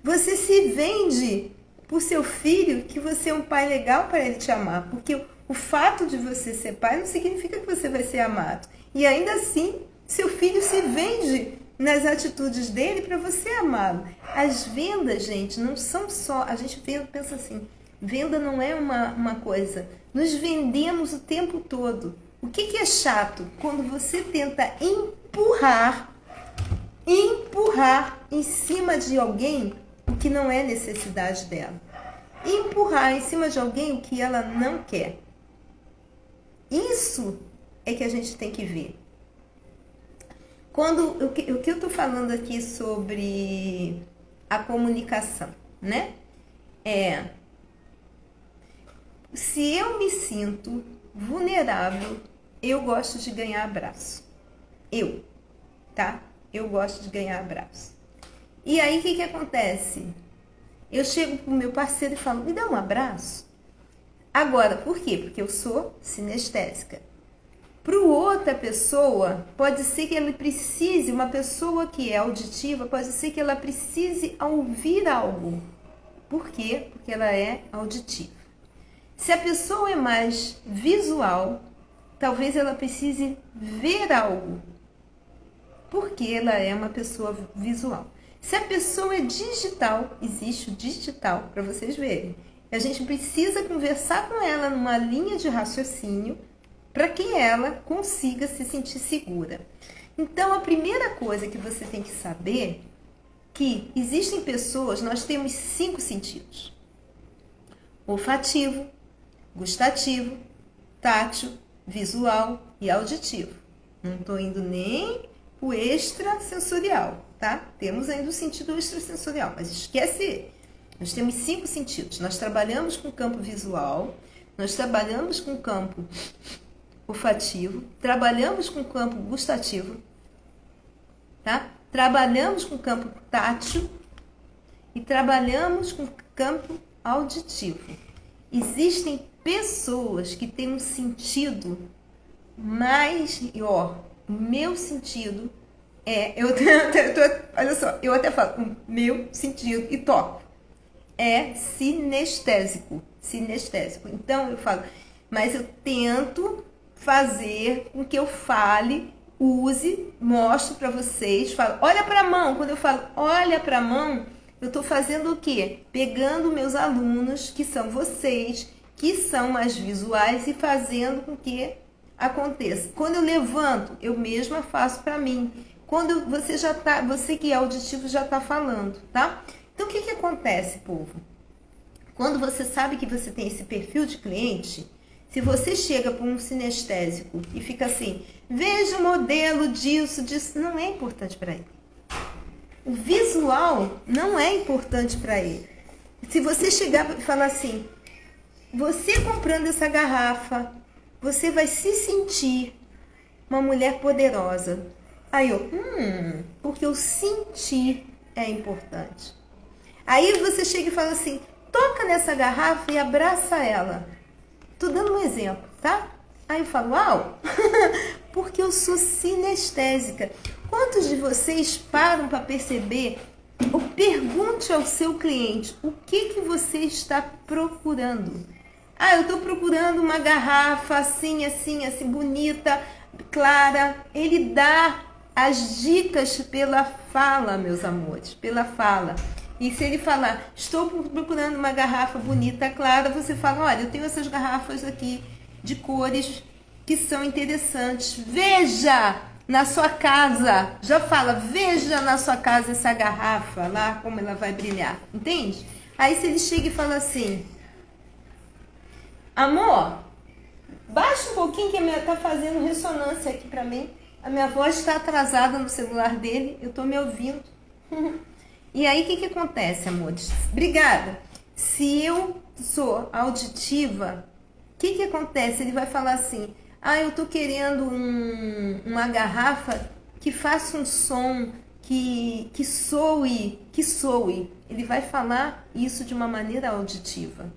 Você se vende para o seu filho que você é um pai legal para ele te amar. Porque o fato de você ser pai não significa que você vai ser amado. E ainda assim, seu filho se vende nas atitudes dele para você amá-lo. As vendas, gente, não são só... A gente pensa assim, venda não é uma coisa. Nos vendemos o tempo todo. O que é chato? Quando você tenta empurrar em cima de alguém o que não é necessidade dela. Empurrar em cima de alguém o que ela não quer. Isso é que a gente tem que ver. O que eu estou falando aqui sobre a comunicação, né? Se eu me sinto vulnerável, eu gosto de ganhar abraço. Eu gosto de ganhar abraço. E aí, o que acontece? Eu chego pro meu parceiro e falo, me dá um abraço? Agora, por quê? Porque eu sou sinestésica. Para outra pessoa, pode ser que ela precise, uma pessoa que é auditiva, pode ser que ela precise ouvir algo. Por quê? Porque ela é auditiva. Se a pessoa é mais visual, talvez ela precise ver algo. Porque ela é uma pessoa visual. Se a pessoa é digital, existe o digital, para vocês verem. A gente precisa conversar com ela numa linha de raciocínio para que ela consiga se sentir segura. Então, a primeira coisa que você tem que saber que existem pessoas, nós temos 5 sentidos. Olfativo, gustativo, tátil, visual e auditivo. Não estou indo nem o extrasensorial, tá? Temos ainda o sentido extrasensorial, mas esquece ele. Nós temos 5 sentidos. Nós trabalhamos com o campo visual, nós trabalhamos com o campo olfativo, trabalhamos com o campo gustativo, tá? Trabalhamos com o campo tátil e trabalhamos com o campo auditivo. Existem pessoas que têm um sentido maior. O meu sentido olha só, eu até falo, o meu sentido e toco. É sinestésico. Então eu falo, mas eu tento fazer com que eu fale, use, mostro para vocês, falo, olha para a mão. Quando eu falo, olha para a mão, Eu estou fazendo o quê? Pegando meus alunos, que são vocês, que são mais visuais, e fazendo com que aconteça. Quando eu levanto, eu mesma faço para mim. Quando você que é auditivo já está falando, tá? Então, o que acontece, povo? Quando você sabe que você tem esse perfil de cliente, se você chega para um sinestésico e fica assim, veja o modelo disso, não é importante para ele. O visual não é importante para ele. Se você chegar e falar assim, você comprando essa garrafa, você vai se sentir uma mulher poderosa. Aí eu, porque o sentir é importante. Aí você chega e fala assim, toca nessa garrafa e abraça ela. Tô dando um exemplo, tá? Aí eu falo, uau, porque eu sou sinestésica. Quantos de vocês param para perceber ou pergunte ao seu cliente o que você está procurando? Ah, eu estou procurando uma garrafa assim, assim, assim, bonita, clara. Ele dá as dicas pela fala, meus amores, pela fala. E se ele falar, estou procurando uma garrafa bonita, clara, você fala, olha, eu tenho essas garrafas aqui de cores que são interessantes. Veja na sua casa, já fala, veja na sua casa essa garrafa lá, como ela vai brilhar, entende? Aí se ele chega e fala assim, amor, baixa um pouquinho que tá fazendo ressonância aqui pra mim. A minha voz está atrasada no celular dele, eu tô me ouvindo. E aí, o que acontece, amores? Obrigada. Se eu sou auditiva, o que acontece? Ele vai falar assim, eu tô querendo uma garrafa que faça um som, que soe. Ele vai falar isso de uma maneira auditiva.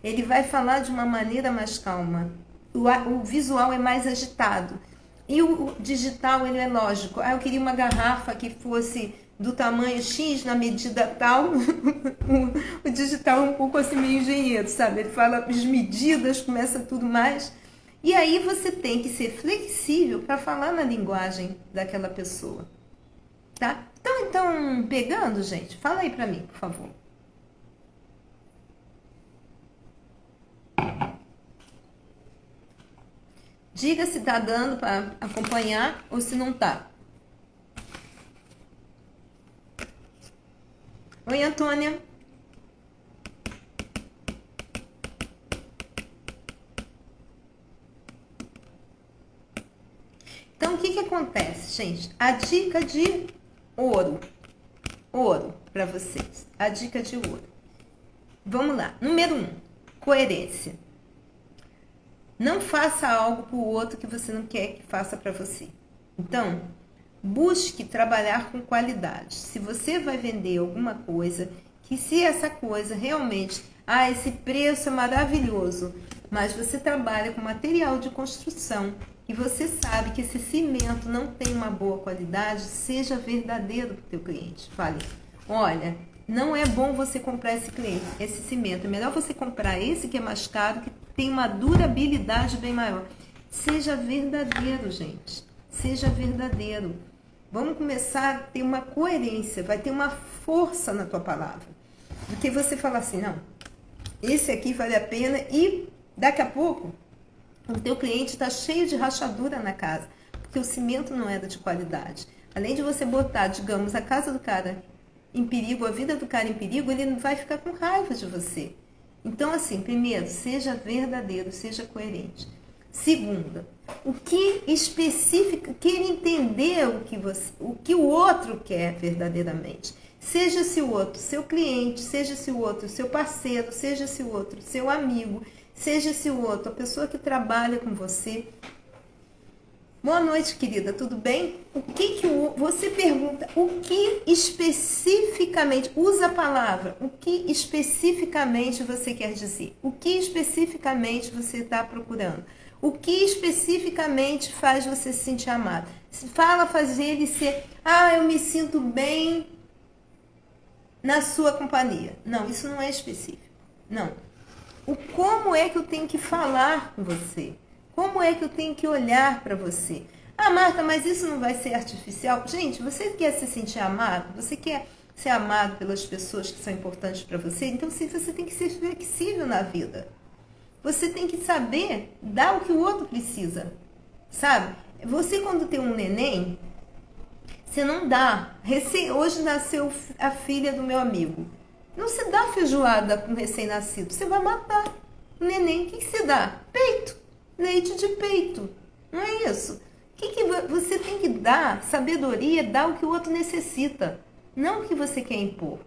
Ele vai falar de uma maneira mais calma. O visual é mais agitado. E o digital, ele é lógico. Eu queria uma garrafa que fosse do tamanho X, na medida tal. O digital é um pouco assim meio engenheiro, sabe? Ele fala as medidas, começa tudo mais. E aí você tem que ser flexível para falar na linguagem daquela pessoa. Tá? Então, pegando, gente, fala aí para mim, por favor. Diga se tá dando para acompanhar ou se não tá. Oi, Antônia. Então, o que acontece, gente? A dica de ouro para vocês. A dica de ouro. Vamos lá. Número 1, coerência. Não faça algo para o outro que você não quer que faça para você. Então, busque trabalhar com qualidade. Se você vai vender alguma coisa, que se essa coisa realmente, esse preço é maravilhoso, mas você trabalha com material de construção e você sabe que esse cimento não tem uma boa qualidade, seja verdadeiro para o teu cliente. Fale, olha, não é bom você comprar esse cimento, é melhor você comprar esse que é mais caro, que tem uma durabilidade bem maior. Seja verdadeiro, gente. Seja verdadeiro. Vamos começar a ter uma coerência, vai ter uma força na tua palavra. Porque você fala assim, não, esse aqui vale a pena e daqui a pouco o teu cliente está cheio de rachadura na casa, porque o cimento não era de qualidade. Além de você botar, digamos, a casa do cara em perigo, a vida do cara em perigo, ele não vai ficar com raiva de você. Então, assim, primeiro, seja verdadeiro, seja coerente. Segunda, o que especifica, queira entender o que o outro quer verdadeiramente. Seja se o outro seu cliente, seja se o outro seu parceiro, seja se o outro seu amigo, seja se o outro a pessoa que trabalha com você. Boa noite, querida, tudo bem? Você pergunta o que especificamente, usa a palavra, o que especificamente você quer dizer? O que especificamente você está procurando? O que especificamente faz você se sentir amado? Fazer ele ser, eu me sinto bem na sua companhia. Não, isso não é específico. Não. Como é que eu tenho que falar com você? Como é que eu tenho que olhar para você? Marta, mas isso não vai ser artificial? Gente, você quer se sentir amado? Você quer ser amado pelas pessoas que são importantes para você, então sim, você tem que ser flexível na vida. Você tem que saber dar o que o outro precisa, sabe? Você, quando tem um neném, você não dá. Hoje nasceu a filha do meu amigo. Não se dá feijoada para um recém-nascido. Você vai matar o neném. O que se dá? Peito. Leite de peito. Não é isso? Que você tem que dar? Sabedoria, dar o que o outro necessita. Não o que você quer impor.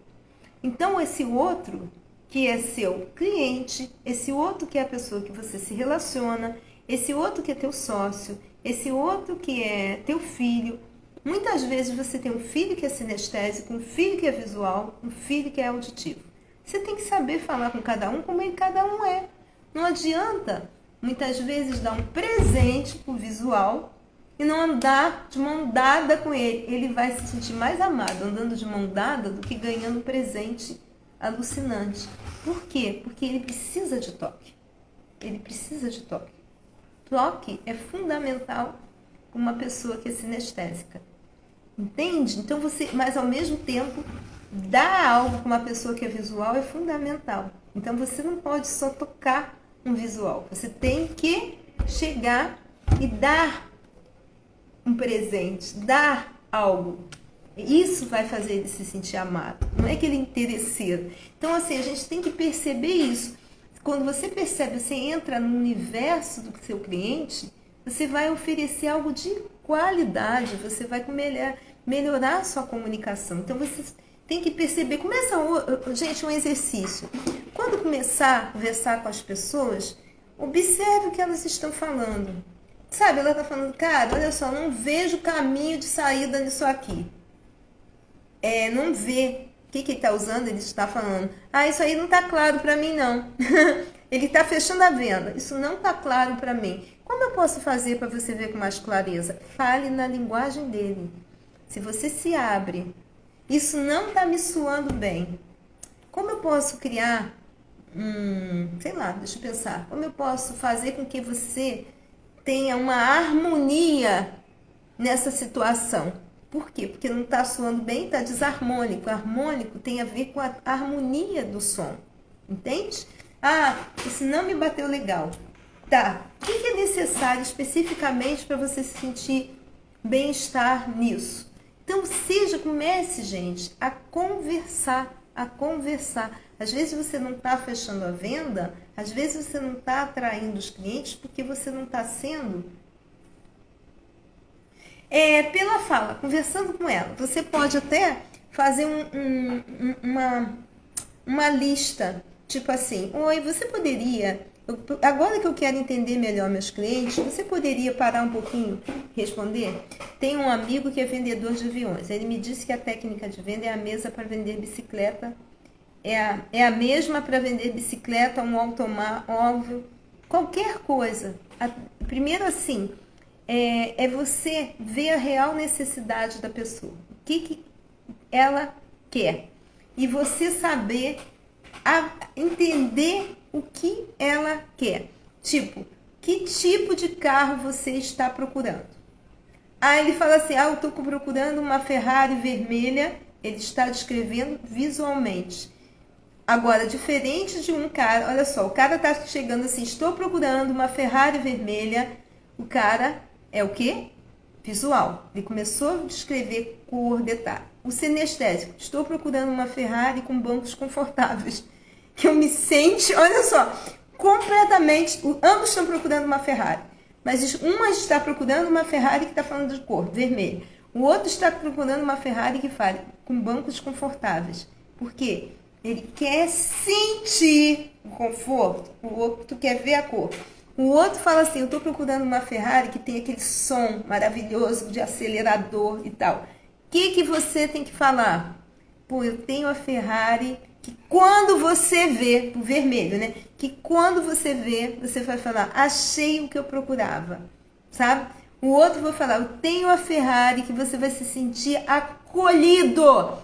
Então, esse outro que é seu cliente, esse outro que é a pessoa que você se relaciona, esse outro que é teu sócio, esse outro que é teu filho. Muitas vezes você tem um filho que é sinestésico, um filho que é visual, um filho que é auditivo. Você tem que saber falar com cada um como cada um é. Não adianta, muitas vezes, dar um presente pro visual e não andar de mão dada com ele. Ele vai se sentir mais amado andando de mão dada do que ganhando um presente alucinante. Por quê? Porque ele precisa de toque. Ele precisa de toque. Toque é fundamental para uma pessoa que é sinestésica. Entende? Então mas ao mesmo tempo, dar algo para uma pessoa que é visual é fundamental. Então você não pode só tocar um visual. Você tem que chegar e dar um presente, dar algo. Isso vai fazer ele se sentir amado. Não é que ele é interesseiro. Então, assim, a gente tem que perceber isso. Quando você percebe, você entra no universo do seu cliente, você vai oferecer algo de qualidade, você vai melhorar a sua comunicação. Então, você tem que perceber. Começa, gente, um exercício. Quando começar a conversar com as pessoas, observe o que elas estão falando. Sabe, ela está falando, cara, olha só, não vejo caminho de saída nisso aqui. Não vê. O que ele está usando? Ele está falando, isso aí não está claro para mim, não. Ele está fechando a venda. Isso não está claro para mim. Como eu posso fazer para você ver com mais clareza? Fale na linguagem dele. Se você se abre, isso não está me soando bem. Como eu posso criar, sei lá, deixa eu pensar. Como eu posso fazer com que você tenha uma harmonia nessa situação? Por quê? Porque não está soando bem, está desarmônico. Harmônico tem a ver com a harmonia do som. Entende? Isso não me bateu legal. Tá. O que é necessário especificamente para você se sentir bem-estar nisso? Então, comece, gente, a conversar. Às vezes você não está fechando a venda, às vezes você não está atraindo os clientes porque você não está sendo... pela fala, conversando com ela. Você pode até fazer uma lista, tipo assim, oi, você poderia, agora que eu quero entender melhor meus clientes, você poderia parar um pouquinho e responder? Tem um amigo que é vendedor de aviões, ele me disse que a técnica de venda é a mesma para vender bicicleta, é a mesma para vender bicicleta, um automóvel, qualquer coisa. Primeiro assim, é você ver a real necessidade da pessoa, o que ela quer, e você saber entender o que ela quer. Tipo, que tipo de carro você está procurando? Ele fala assim, eu estou procurando uma Ferrari vermelha, ele está descrevendo visualmente. Agora, diferente de um cara, olha só, o cara está chegando assim, estou procurando uma Ferrari vermelha, o cara é o quê? Visual. Ele começou a descrever cor, detalhe. O sinestésico. Estou procurando uma Ferrari com bancos confortáveis. Que eu me sente, olha só, completamente... Ambos estão procurando uma Ferrari. Mas uma está procurando uma Ferrari que está falando de cor, vermelha. O outro está procurando uma Ferrari que fale com bancos confortáveis. Por quê? Ele quer sentir o conforto. O outro quer ver a cor. O outro fala assim, eu estou procurando uma Ferrari que tem aquele som maravilhoso de acelerador e tal. O que você tem que falar? Eu tenho a Ferrari que quando você vê, o vermelho, né? Que quando você vê, você vai falar, achei o que eu procurava, sabe? O outro vai falar, eu tenho a Ferrari que você vai se sentir acolhido,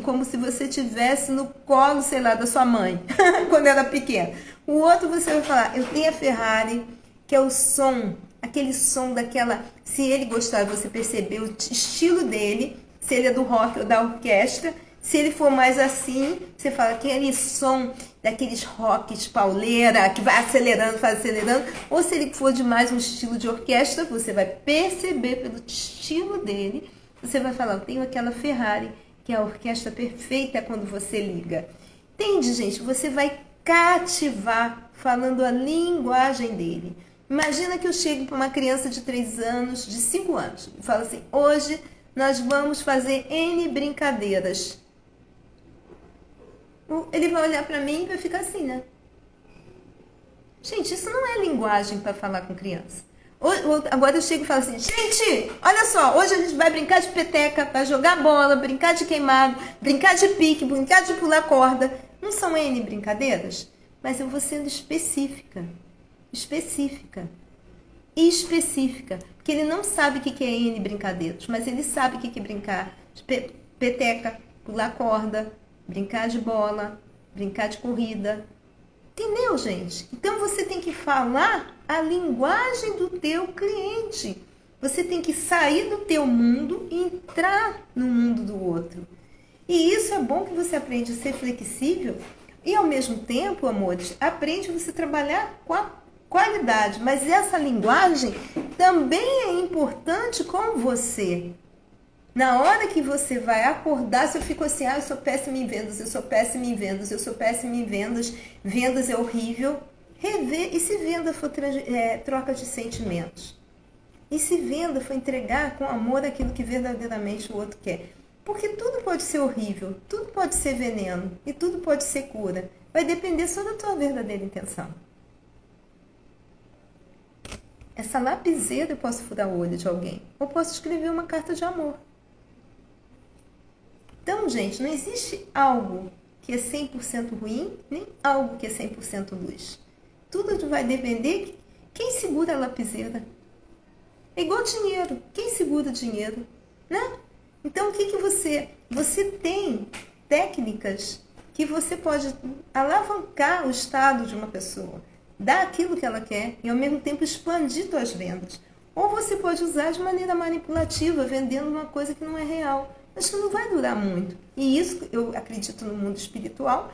como se você estivesse no colo, sei lá, da sua mãe, quando era pequena. O outro você vai falar, eu tenho a Ferrari, que é o som, aquele som daquela... Se ele gostar, você perceber o estilo dele, se ele é do rock ou da orquestra. Se ele for mais assim, você fala aquele som daqueles rocks pauleira, que vai acelerando, vai acelerando. Ou se ele for de mais um estilo de orquestra, você vai perceber pelo estilo dele, você vai falar, eu tenho aquela Ferrari, que é a orquestra perfeita quando você liga. Entende, gente? Você vai cativar falando a linguagem dele. Imagina que eu chego para uma criança de 3 anos, de 5 anos, e falo assim, hoje nós vamos fazer N brincadeiras. Ele vai olhar para mim e vai ficar assim, né? Gente, isso não é linguagem para falar com criança. Agora eu chego e falo assim, gente, olha só, hoje a gente vai brincar de peteca, vai jogar bola, brincar de queimado, brincar de pique, brincar de pular corda. Não são N brincadeiras? Mas eu vou sendo específica. Porque ele não sabe o que é N brincadeiras, mas ele sabe o que é brincar de peteca, pular corda, brincar de bola, brincar de corrida. Entendeu, gente? Então você tem que falar a linguagem do teu cliente. Você tem que sair do teu mundo e entrar no mundo do outro. E isso é bom que você aprende a ser flexível e, ao mesmo tempo, amores, aprende você a trabalhar com a qualidade. Mas essa linguagem também é importante com você. Na hora que você vai acordar, se eu fico assim, eu sou péssima em vendas, eu sou péssima em vendas, eu sou péssima em vendas, vendas é horrível. Rever, e se venda for troca de sentimentos? E se venda for entregar com amor aquilo que verdadeiramente o outro quer? Porque tudo pode ser horrível, tudo pode ser veneno e tudo pode ser cura. Vai depender só da tua verdadeira intenção. Essa lapiseira eu posso furar o olho de alguém, ou posso escrever uma carta de amor. Então, gente, não existe algo que é 100% ruim, nem algo que é 100% luz. Tudo vai depender de quem segura a lapiseira. É igual dinheiro. Quem segura o dinheiro? Né? Então, o que você... Você tem técnicas que você pode alavancar o estado de uma pessoa, dar aquilo que ela quer e, ao mesmo tempo, expandir suas vendas. Ou você pode usar de maneira manipulativa, vendendo uma coisa que não é real. Mas que não vai durar muito. E isso, eu acredito no mundo espiritual,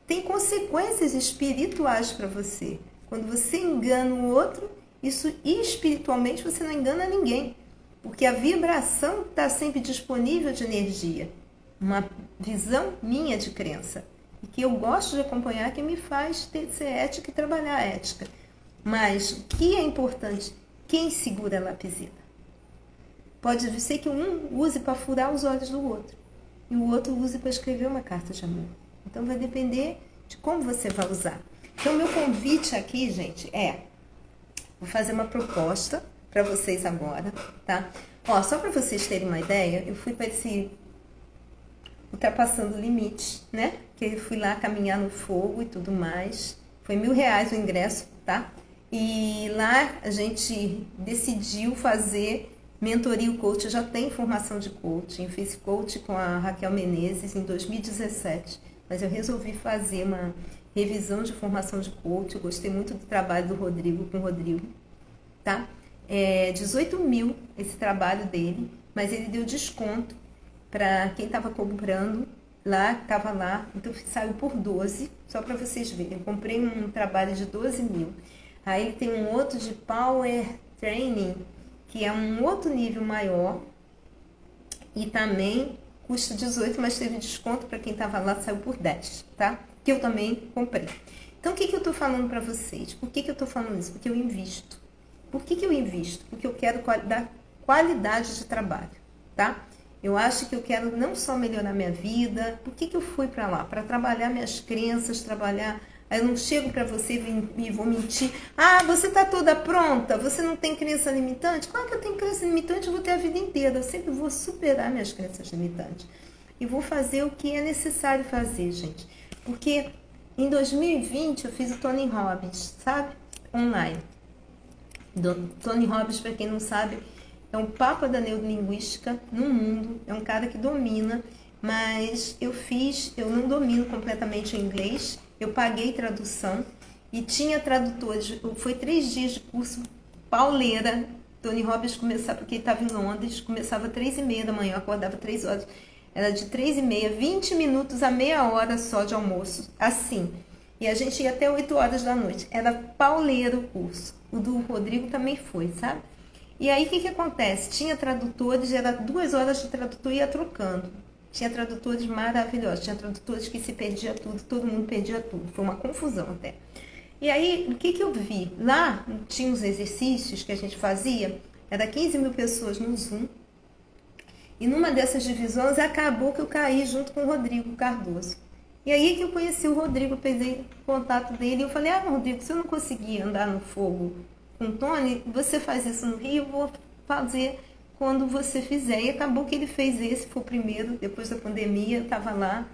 tem consequências espirituais para você. Quando você engana o outro, isso espiritualmente você não engana ninguém. Porque a vibração está sempre disponível de energia. Uma visão minha de crença. E que eu gosto de acompanhar, que me faz ser ética e trabalhar a ética. Mas o que é importante? Quem segura a lapiseira? Pode ser que um use para furar os olhos do outro. E o outro use para escrever uma carta de amor. Então vai depender de como você vai usar. Então meu convite aqui, gente, vou fazer uma proposta para vocês agora, tá? Ó, só para vocês terem uma ideia, eu fui para esse ultrapassando o limite, né? Que eu fui lá caminhar no fogo e tudo mais. Foi R$1.000 o ingresso, tá? E lá a gente decidiu fazer mentoria o coach. Eu já tenho formação de coaching, fiz coach com a Raquel Menezes em 2017, mas eu resolvi fazer uma revisão de formação de coach. Eu gostei muito do trabalho do Rodrigo, com o Rodrigo, tá? 18 mil esse trabalho dele, mas ele deu desconto para quem estava comprando lá, estava lá, então saiu por 12, só para vocês verem. Eu comprei um trabalho de 12 mil. Aí ele tem um outro de Power Training, que é um outro nível maior e também custa 18, mas teve desconto para quem estava lá, saiu por 10, tá? Que eu também comprei. Então, o que eu estou falando para vocês? Por que eu estou falando isso? Porque eu invisto. Por que eu invisto? Porque eu quero dar qualidade de trabalho, tá? Eu acho que eu quero não só melhorar minha vida. Por que eu fui para lá? Para trabalhar minhas crenças, trabalhar... Aí eu não chego para você e vou mentir. Você está toda pronta? Você não tem crença limitante? Claro que eu tenho crença limitante, eu vou ter a vida inteira. Eu sempre vou superar minhas crenças limitantes. E vou fazer o que é necessário fazer, gente. Porque em 2020 eu fiz o Tony Robbins, sabe? Online. Tony Robbins, para quem não sabe, é um papa da neurolinguística no mundo. É um cara que domina, mas eu não domino completamente o inglês. Eu paguei tradução e tinha tradutores. Foi 3 dias de curso pauleira, Tony Robbins começava, porque ele estava em Londres, começava às 3h30 da manhã, eu acordava 3 horas. Era de 3h30, 20 minutos a meia hora só de almoço, assim. E a gente ia até 8 horas da noite. Era pauleiro o curso. O do Rodrigo também foi, sabe? E aí, o que acontece? Tinha tradutores, era 2 horas de tradutor e ia trocando. Tinha tradutores maravilhosos, tinha tradutores que se perdia tudo, todo mundo perdia tudo. Foi uma confusão até. E aí, o que eu vi? Lá, tinha uns exercícios que a gente fazia, era 15 mil pessoas no Zoom. E numa dessas divisões, acabou que eu caí junto com o Rodrigo Cardoso. E aí que eu conheci o Rodrigo, peguei o contato dele e eu falei, Rodrigo, se eu não conseguir andar no fogo com o Tony, você faz isso no Rio, eu vou fazer quando você fizer. E acabou que ele fez esse, foi o primeiro, depois da pandemia, eu estava lá,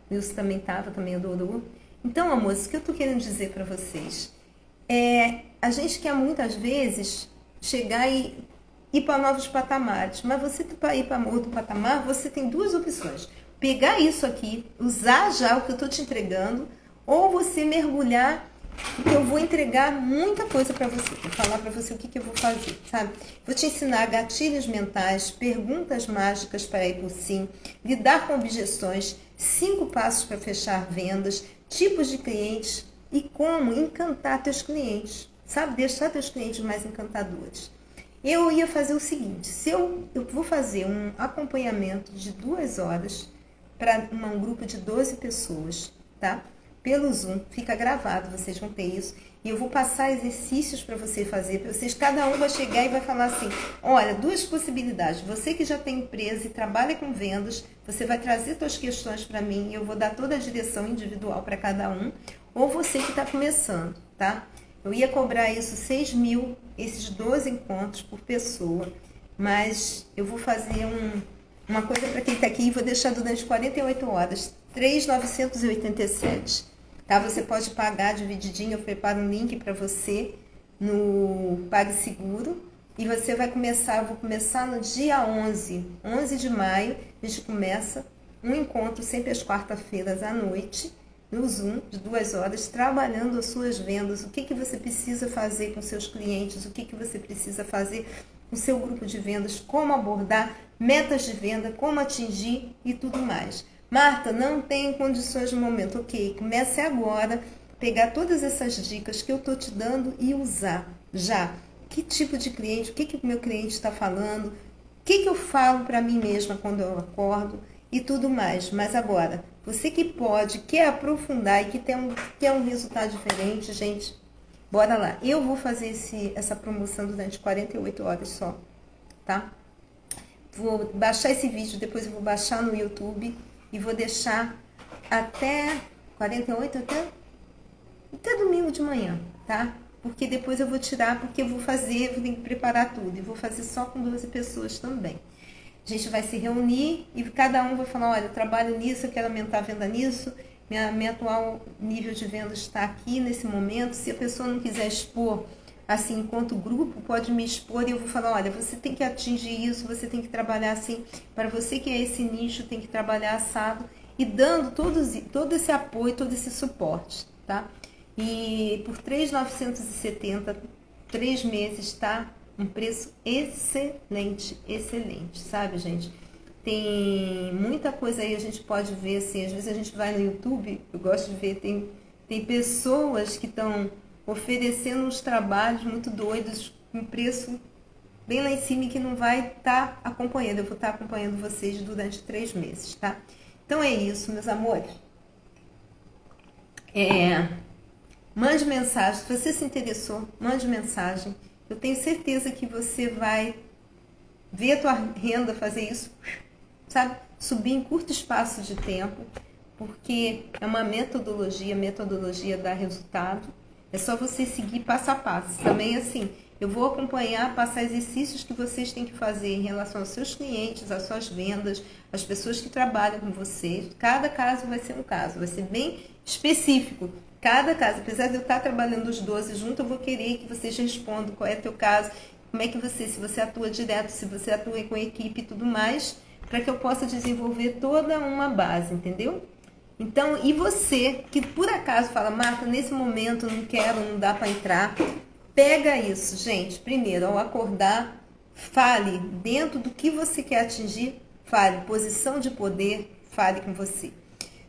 o Wilson também estava, também adorou. Então, amores, o que eu estou querendo dizer para vocês? A gente quer muitas vezes chegar e ir para novos patamares, mas você para ir para outro patamar, você tem 2 opções. Pegar isso aqui, usar já o que eu estou te entregando, ou você mergulhar, porque eu vou entregar muita coisa para você, vou falar para você o que eu vou fazer, sabe? Vou te ensinar gatilhos mentais, perguntas mágicas para ir por sim, lidar com objeções, 5 passos para fechar vendas, tipos de clientes e como encantar teus clientes, sabe? Deixar teus clientes mais encantadores. Eu ia fazer o seguinte, se eu vou fazer um acompanhamento de 2 horas para um grupo de 12 pessoas, tá? Pelo Zoom, fica gravado, vocês vão ter isso. E eu vou passar exercícios para você fazer, para vocês, cada um vai chegar e vai falar assim, olha, 2 possibilidades, você que já tem empresa e trabalha com vendas, você vai trazer suas questões para mim e eu vou dar toda a direção individual para cada um, ou você que está começando, tá? Eu ia cobrar isso 6 mil, esses 12 encontros por pessoa, mas eu vou fazer uma coisa para quem está aqui e vou deixar durante 48 horas, 3.987. Tá? Você pode pagar divididinho, eu preparo um link para você no PagSeguro e você vai começar, eu vou começar no dia 11 de maio, a gente começa um encontro sempre às quarta-feiras à noite, no Zoom, de 2 horas, trabalhando as suas vendas, o que você precisa fazer com seus clientes, o que você precisa fazer com o seu grupo de vendas, como abordar metas de venda, como atingir e tudo mais. Marta, não tenho condições no momento. Ok, comece agora, pegar todas essas dicas que eu estou te dando e usar já. Que tipo de cliente, o que o meu cliente está falando, o que eu falo para mim mesma quando eu acordo e tudo mais. Mas agora, você que pode, quer aprofundar e que quer um resultado diferente, gente, bora lá. Eu vou fazer essa promoção durante 48 horas só, tá? Vou baixar esse vídeo, depois eu vou baixar no YouTube e vou deixar até 48, até domingo de manhã, tá? Porque depois eu vou tirar, porque eu vou ter que preparar tudo. E vou fazer só com 12 pessoas também. A gente vai se reunir e cada um vai falar, olha, eu trabalho nisso, eu quero aumentar a venda nisso, minha atual nível de venda está aqui nesse momento. Se a pessoa não quiser expor, assim, enquanto grupo, pode me expor e eu vou falar, olha, você tem que atingir isso, você tem que trabalhar assim, para você que é esse nicho, tem que trabalhar assado, e dando todo esse apoio, todo esse suporte, tá? E por 3.970, 3 meses, tá? Um preço excelente, excelente, sabe, gente? Tem muita coisa aí, a gente pode ver, assim, às vezes a gente vai no YouTube, eu gosto de ver, tem pessoas que estão oferecendo uns trabalhos muito doidos, com preço bem lá em cima e que não vai estar acompanhando. Eu vou estar acompanhando vocês durante 3 meses, tá? Então é isso, meus amores. Mande mensagem. Se você se interessou, mande mensagem. Eu tenho certeza que você vai ver a tua renda fazer isso, sabe? Subir em curto espaço de tempo, porque é uma metodologia dá resultado. É só você seguir passo a passo. Também assim, eu vou acompanhar, passar exercícios que vocês têm que fazer em relação aos seus clientes, às suas vendas, às pessoas que trabalham com vocês. Cada caso vai ser um caso, vai ser bem específico. Cada caso, apesar de eu estar trabalhando os 12 junto, eu vou querer que vocês respondam qual é o teu caso, como é que se você atua direto, se você atua com equipe e tudo mais, para que eu possa desenvolver toda uma base, entendeu? Então, e você que por acaso fala, Marta, nesse momento não quero, não dá para entrar, pega isso, gente. Primeiro, ao acordar, Fale dentro do que você quer atingir, fale. Posição de poder, fale com você.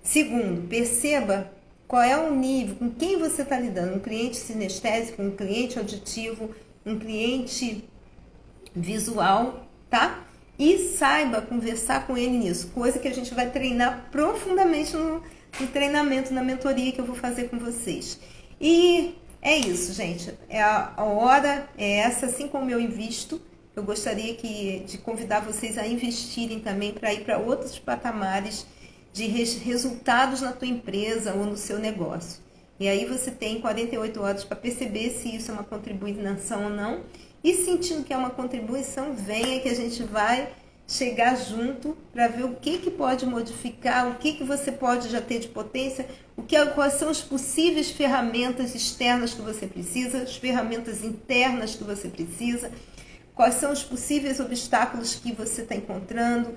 Segundo, perceba qual é o nível, com quem você está lidando. Um cliente sinestésico, um cliente auditivo, um cliente visual, tá? E saiba conversar com ele nisso. Coisa que a gente vai treinar profundamente no treinamento, na mentoria que eu vou fazer com vocês. E é isso, gente. A hora é essa, assim como eu invisto. Eu gostaria de convidar vocês a investirem também para ir para outros patamares de resultados na tua empresa ou no seu negócio. E aí você tem 48 horas para perceber se isso é uma contribuição ou não. E sentindo que é uma contribuição, venha que a gente vai chegar junto para ver o que pode modificar, o que você pode já ter de potência, quais são as possíveis ferramentas externas que você precisa, as ferramentas internas que você precisa, quais são os possíveis obstáculos que você está encontrando,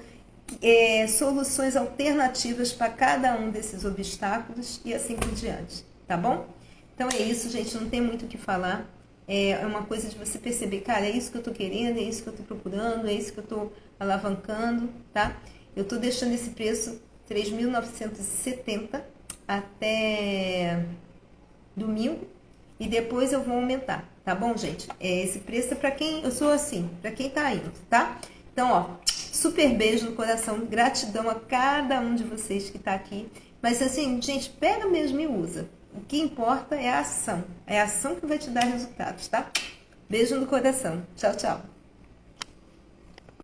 soluções alternativas para cada um desses obstáculos e assim por diante, tá bom? Então é isso, gente, não tem muito o que falar. É uma coisa de você perceber, cara, é isso que eu tô querendo, é isso que eu tô procurando, é isso que eu tô alavancando, tá? Eu tô deixando esse preço 3.970 até domingo e depois eu vou aumentar, tá bom, gente? Esse preço é pra quem, eu sou assim, pra quem tá indo, tá? Então, ó, super beijo no coração, gratidão a cada um de vocês que tá aqui. Mas assim, gente, pega mesmo e usa. O que importa é a ação. É a ação que vai te dar resultados, tá? Beijo no coração. Tchau, tchau.